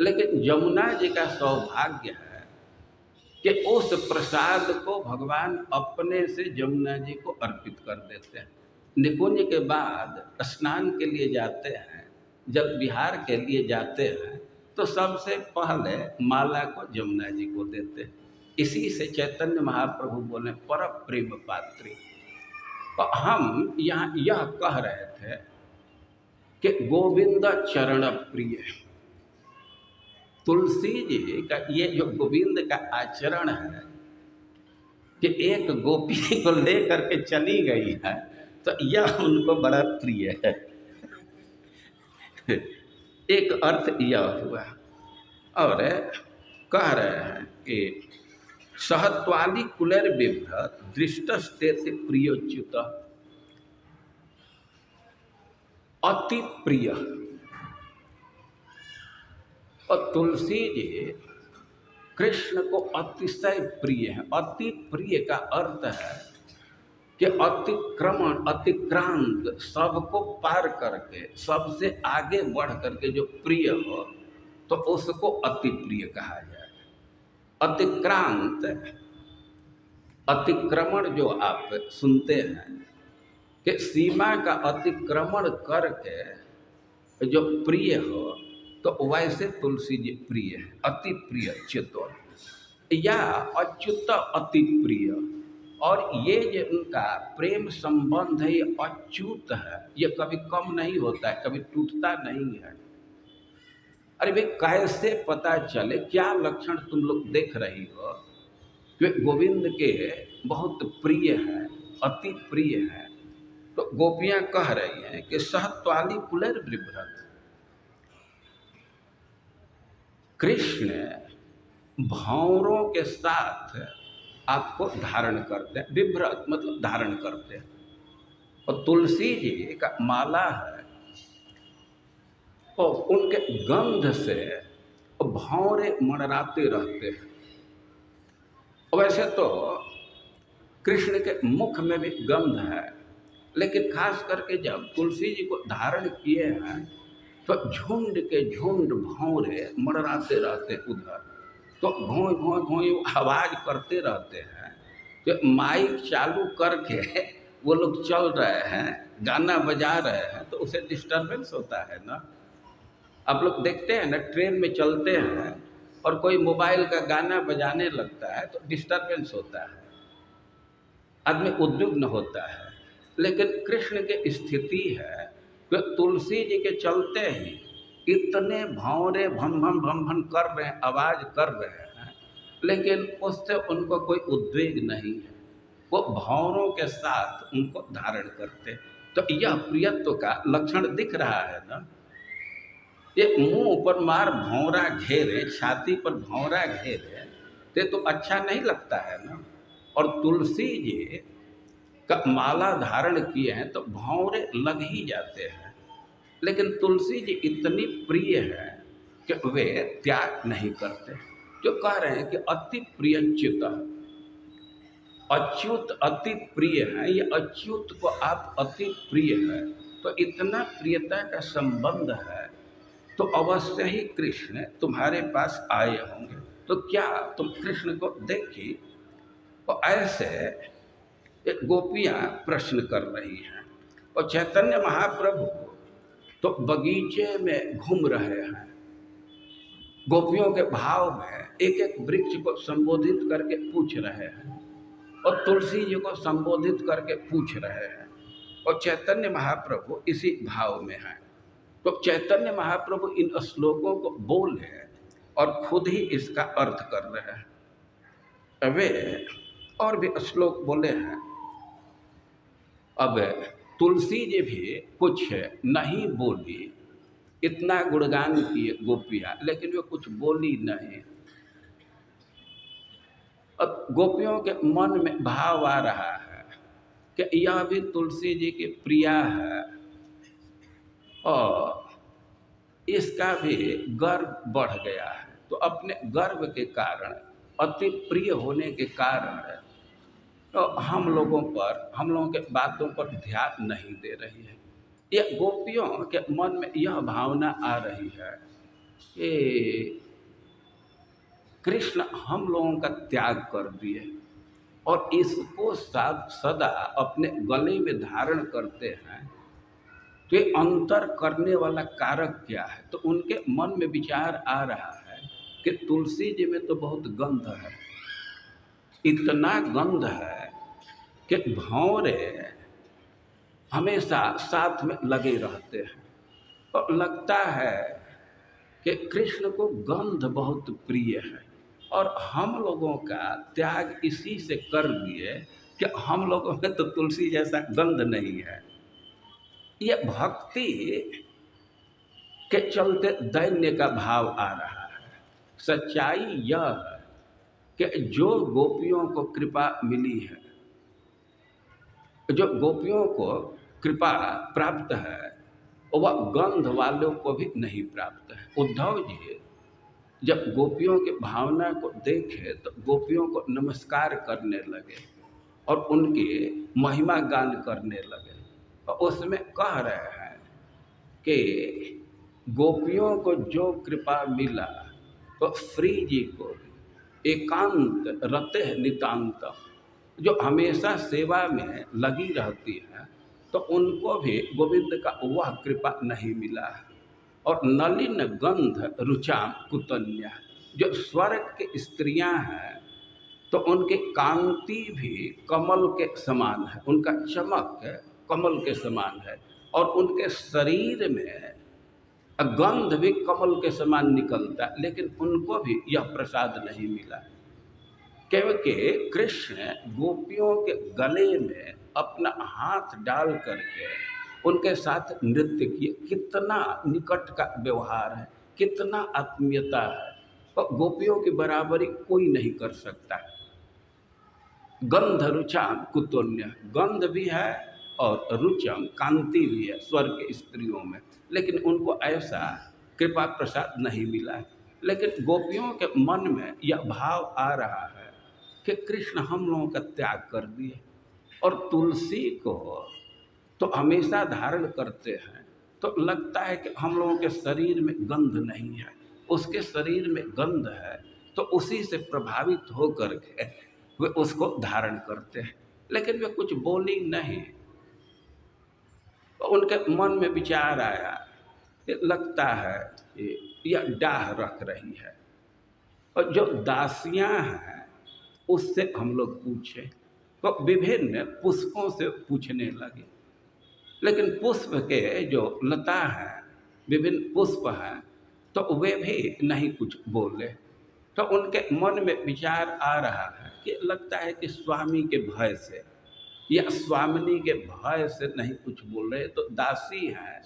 A: लेकिन यमुना जी का सौभाग्य है कि उस प्रसाद को भगवान अपने से यमुना जी को अर्पित कर देते हैं। निकुंज के बाद स्नान के लिए जाते हैं, जल विहार के लिए जाते हैं, तो सबसे पहले माला को यमुना जी को देते हैं। इसी से चैतन्य महाप्रभु बोले पर प्रेम पात्री। तो हम यहाँ यह कह रहे थे कि गोविंद चरण प्रिय, तुलसी जी का ये जो गोविंद का आचरण है कि एक गोपी को लेकर के चली गई है, तो यह उनको बड़ा प्रिय है। एक अर्थ यह हुआ। और कह रहे हैं कि सहत्वादि कुलर बिभ्रत दृष्टस्ते प्रियोच्युत, अति प्रिय। और तुलसी जी कृष्ण को अतिशय प्रिय है। अति प्रिय का अर्थ है कि अतिक्रमण, अतिक्रांत, सबको पार करके, सबसे आगे बढ़ करके जो प्रिय हो तो उसको अति प्रिय कहा जाए। अतिक्रांत, अतिक्रमण जो आप सुनते हैं कि सीमा का अतिक्रमण करके जो प्रिय हो, तो वैसे तुलसी जी प्रिय है, अति प्रिय च्युत या अच्युत अति प्रिय। और ये जो उनका प्रेम संबंध है ये अच्युत है, ये कभी कम नहीं होता है, कभी टूटता नहीं है। अरे भाई कैसे पता चले, क्या लक्षण तुम लोग देख रही हो कि गोविंद के बहुत प्रिय है, अति प्रिय है। तो गोपियां कह रही हैं कि सहत्वाली कुलर बिभ्रत, कृष्ण भौरों के साथ आपको धारण करते हैं। बिभ्रत मतलब धारण करते हैं। और तुलसी जी का माला है और उनके गंध से भौरे मंडराते रहते हैं। वैसे तो कृष्ण के मुख में भी गंध है, लेकिन खास करके जब तुलसी जी को धारण किए हैं तो झुंड के झुंड भौरे मंडराते रहते उधर। तो घों घों घों आवाज करते रहते हैं। तो माइक चालू करके वो लोग चल रहे हैं, गाना बजा रहे हैं, तो उसे डिस्टर्बेंस होता है ना। आप लोग देखते हैं ना, ट्रेन में चलते हैं और कोई मोबाइल का गाना बजाने लगता है तो डिस्टर्बेंस होता है, आदमी उद्विग्न होता है। लेकिन कृष्ण की स्थिति है कि तुलसी जी के चलते ही इतने भौरे भम भम भम भम कर रहे हैं, आवाज कर रहे हैं, लेकिन उससे उनको कोई उद्वेग नहीं है। वो भौरों के साथ उनको धारण करते। तो यह प्रियत्व का लक्षण दिख रहा है ना। ये मुंह पर मार भौरा घेरे, छाती पर भौरा घेरे, तो अच्छा नहीं लगता है ना। और तुलसी जी का माला धारण किए हैं तो भौरे लग ही जाते हैं। लेकिन तुलसी जी इतनी प्रिय है कि वे त्याग नहीं करते। जो कह रहे हैं कि अति प्रियच्युत, अच्युत अति प्रिय है, ये अच्युत को आप अति प्रिय है, तो इतना प्रियता का संबंध है तो अवश्य ही कृष्ण तुम्हारे पास आए होंगे। तो क्या तुम कृष्ण को देखी? और ऐसे गोपियां प्रश्न कर रही हैं। और चैतन्य महाप्रभु तो बगीचे में घूम रहे हैं, गोपियों के भाव में एक एक वृक्ष को संबोधित करके पूछ रहे हैं और तुलसी जी को संबोधित करके पूछ रहे हैं। और चैतन्य महाप्रभु इसी भाव में हैं। तो चैतन्य महाप्रभु इन श्लोकों को बोले और खुद ही इसका अर्थ कर रहे हैं। वे और भी श्लोक बोले हैं। अब तुलसी जी भी कुछ नहीं बोली, इतना गुणगान किए गोपियाँ, लेकिन वे कुछ बोली नहीं। अब गोपियों के मन में भाव आ रहा है कि यह भी तुलसी जी की प्रिया है और इसका भी गर्व बढ़ गया है। तो अपने गर्व के कारण, अति प्रिय होने के कारण तो हम लोगों के बातों पर ध्यान नहीं दे रही है। ये गोपियों के मन में यह भावना आ रही है कि कृष्ण हम लोगों का त्याग कर दिए और इसको सदा अपने गले में धारण करते हैं। तो ये अंतर करने वाला कारक क्या है? तो उनके मन में विचार आ रहा है कि तुलसी जी में तो बहुत गंध है, इतना गंध है कि भौरे हमेशा साथ में लगे रहते हैं। और लगता है कि कृष्ण को गंध बहुत प्रिय है और हम लोगों का त्याग इसी से कर दिए कि हम लोगों में तो तुलसी जैसा गंध नहीं है। ये भक्ति के चलते दैन्य का भाव आ रहा है। सच्चाई यह है कि जो गोपियों को कृपा मिली है, जो गोपियों को कृपा प्राप्त है, वह गंध वालों को भी नहीं प्राप्त है। उद्धव जी जब गोपियों की भावना को देखे तो गोपियों को नमस्कार करने लगे और उनकी महिमा गान करने लगे। और उसमें कह रहे हैं कि गोपियों को जो कृपा मिला तो श्री जी को एकांत रते नितांत, जो हमेशा सेवा में लगी रहती है, तो उनको भी गोविंद का वह कृपा नहीं मिला है। और नलिन गंध रुचाम कुतन्या, जो स्वर्ग की स्त्रियां हैं तो उनकी कांति भी कमल के समान है, उनका चमक कमल के समान है और उनके शरीर में गंध भी कमल के समान निकलता है, लेकिन उनको भी यह प्रसाद नहीं मिला क्योंकि कृष्ण गोपियों के गले में अपना हाथ डाल करके उनके साथ नृत्य किए। कितना निकट का व्यवहार है, कितना आत्मीयता है, और गोपियों की बराबरी कोई नहीं कर सकता। गंध रुचाम कुतुल्य, गंध भी है और रुचम कांति भी है स्वर्ग के स्त्रियों में, लेकिन उनको ऐसा कृपा प्रसाद नहीं मिला है। लेकिन गोपियों के मन में यह भाव आ रहा है कि कृष्ण हम लोगों का त्याग कर दिए और तुलसी को तो हमेशा धारण करते हैं, तो लगता है कि हम लोगों के शरीर में गंध नहीं है, उसके शरीर में गंध है, तो उसी से प्रभावित हो करके वे उसको धारण करते हैं। लेकिन वे कुछ बोली नहीं। तो उनके मन में विचार आया कि लगता है कि यह डाह रख रही है, और जो दासियां हैं उससे हम लोग पूछे, तो विभिन्न पुष्पों से पूछने लगे। लेकिन पुष्प के जो लता है, विभिन्न पुष्प हैं, तो वे भी नहीं कुछ बोले। तो उनके मन में विचार आ रहा है कि लगता है कि स्वामी के भय से या स्वामिनी के भय से नहीं कुछ बोल रहे, तो दासी हैं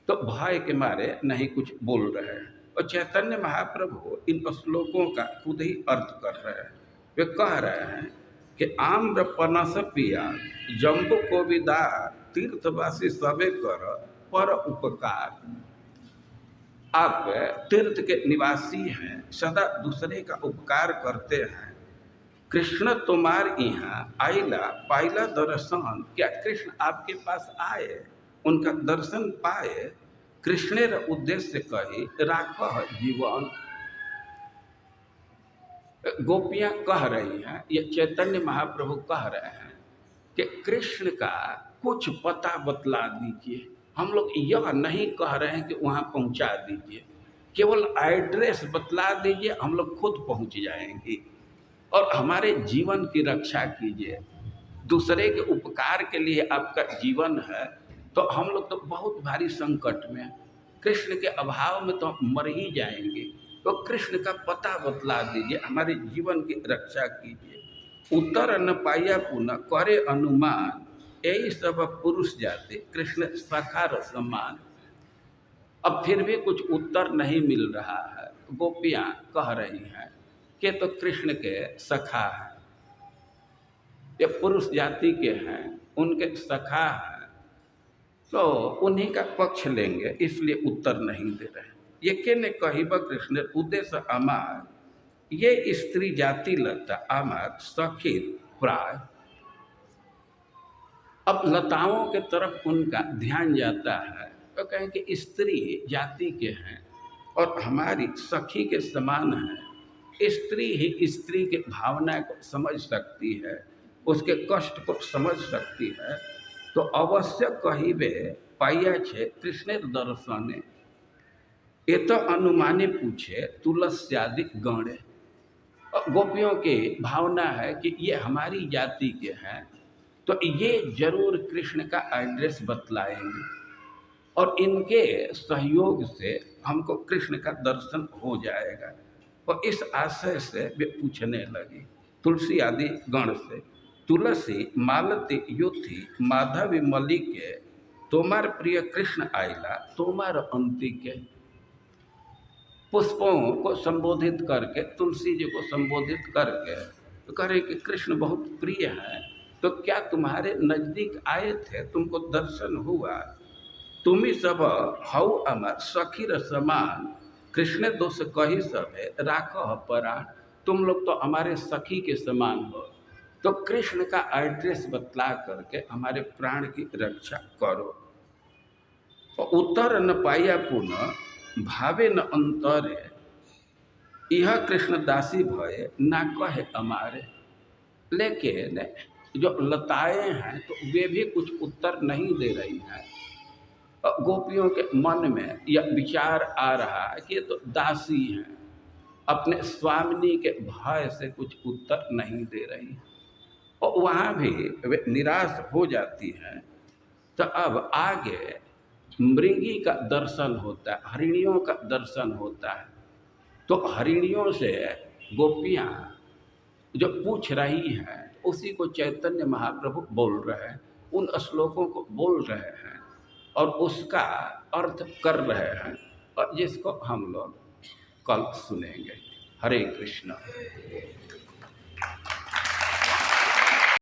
A: तो भय के मारे नहीं कुछ बोल रहे हैं। और चैतन्य महाप्रभु इन श्लोकों का खुद ही अर्थ कर रहे हैं। वे कह रहे हैं कि आम्र पनस पिया जम्बू कोविदार तीर्थवासी सबे कर पर उपकार। आप तीर्थ के निवासी हैं, सदा दूसरे का उपकार करते हैं। कृष्ण तुम्हार यहाँ आइला पाइला दर्शन, क्या कृष्ण आपके पास आए, उनका दर्शन पाए, कृष्णेर उद्देश्य कही राख जीवन। गोपियाँ कह रही हैं, ये चैतन्य महाप्रभु कह रहे हैं कि कृष्ण का कुछ पता बतला दीजिए। हम लोग यह नहीं कह रहे हैं कि वहाँ पहुँचा दीजिए, केवल एड्रेस बतला दीजिए, हम लोग खुद पहुँच जाएंगे और हमारे जीवन की रक्षा कीजिए। दूसरे के उपकार के लिए आपका जीवन है, तो हम लोग तो बहुत भारी संकट में, कृष्ण के अभाव में तो हम मर ही जाएंगे। तो कृष्ण का पता बतला दीजिए, हमारे जीवन की रक्षा कीजिए। उत्तर न पाया पुनः करे अनुमान, यही सब पुरुष जाते कृष्ण सखा रसमान। अब फिर भी कुछ उत्तर नहीं मिल रहा है। गोपियाँ कह रही हैं कि तो कृष्ण के सखा हैं, ये पुरुष जाति के हैं, उनके सखा हैं, तो उन्हीं का पक्ष लेंगे, इसलिए उत्तर नहीं दे रहे हैं। ये के ने कहिब कृष्ण उद्देश्य अमार, ये स्त्री जाति लता अमार सखी प्राय। अब लताओं के तरफ उनका ध्यान जाता है, तो कहें कि स्त्री जाति के हैं और हमारी सखी के समान है। स्त्री ही स्त्री के भावना को समझ सकती है, उसके कष्ट को समझ सकती है, तो अवश्य कहिबे पाइया छे कृष्णेर दर्शने। ये तो अनुमाने पूछे तुलस्यादि गणे। गोपियों की भावना है कि ये हमारी जाति के हैं, तो ये जरूर कृष्ण का एड्रेस बतलाएंगे और इनके सहयोग से हमको कृष्ण का दर्शन हो जाएगा। और इस आशय से वे पूछने लगी तुलसी आदि गण से तुलसी मालती युथी माधवी मलिके तोमार प्रिय कृष्ण आइला तोमार अंतिके। पुष्पों को संबोधित करके, तुलसी जी को संबोधित करके तो कह रहे कि कृष्ण बहुत प्रिय है, तो क्या तुम्हारे नजदीक आए थे, तुमको दर्शन हुआ, तुम ही सब हऊ अमर सखीर समान, कृष्ण दोष कही सब है राखह पराण, तुम लोग तो हमारे सखी के समान हो, तो कृष्ण का एड्रेस बतला करके हमारे प्राण की रक्षा करो। उत्तर न पाया पुनः भावे न अंतरे, यह कृष्ण दासी भय ना कहे अमारे। लेकिन जो लताएं हैं तो वे भी कुछ उत्तर नहीं दे रही हैं। गोपियों के मन में यह विचार आ रहा है कि ये तो दासी हैं, अपने स्वामिनी के भय से कुछ उत्तर नहीं दे रही, और वहाँ भी वे निराश हो जाती हैं। तो अब आगे मृगी का दर्शन होता है, हरिणियों का दर्शन होता है। तो हरिणियों से गोपियाँ जो पूछ रही हैं उसी को चैतन्य महाप्रभु बोल रहे हैं, उन श्लोकों को बोल रहे हैं और उसका अर्थ कर रहे हैं, और जिसको हम लोग कल सुनेंगे। हरे कृष्ण।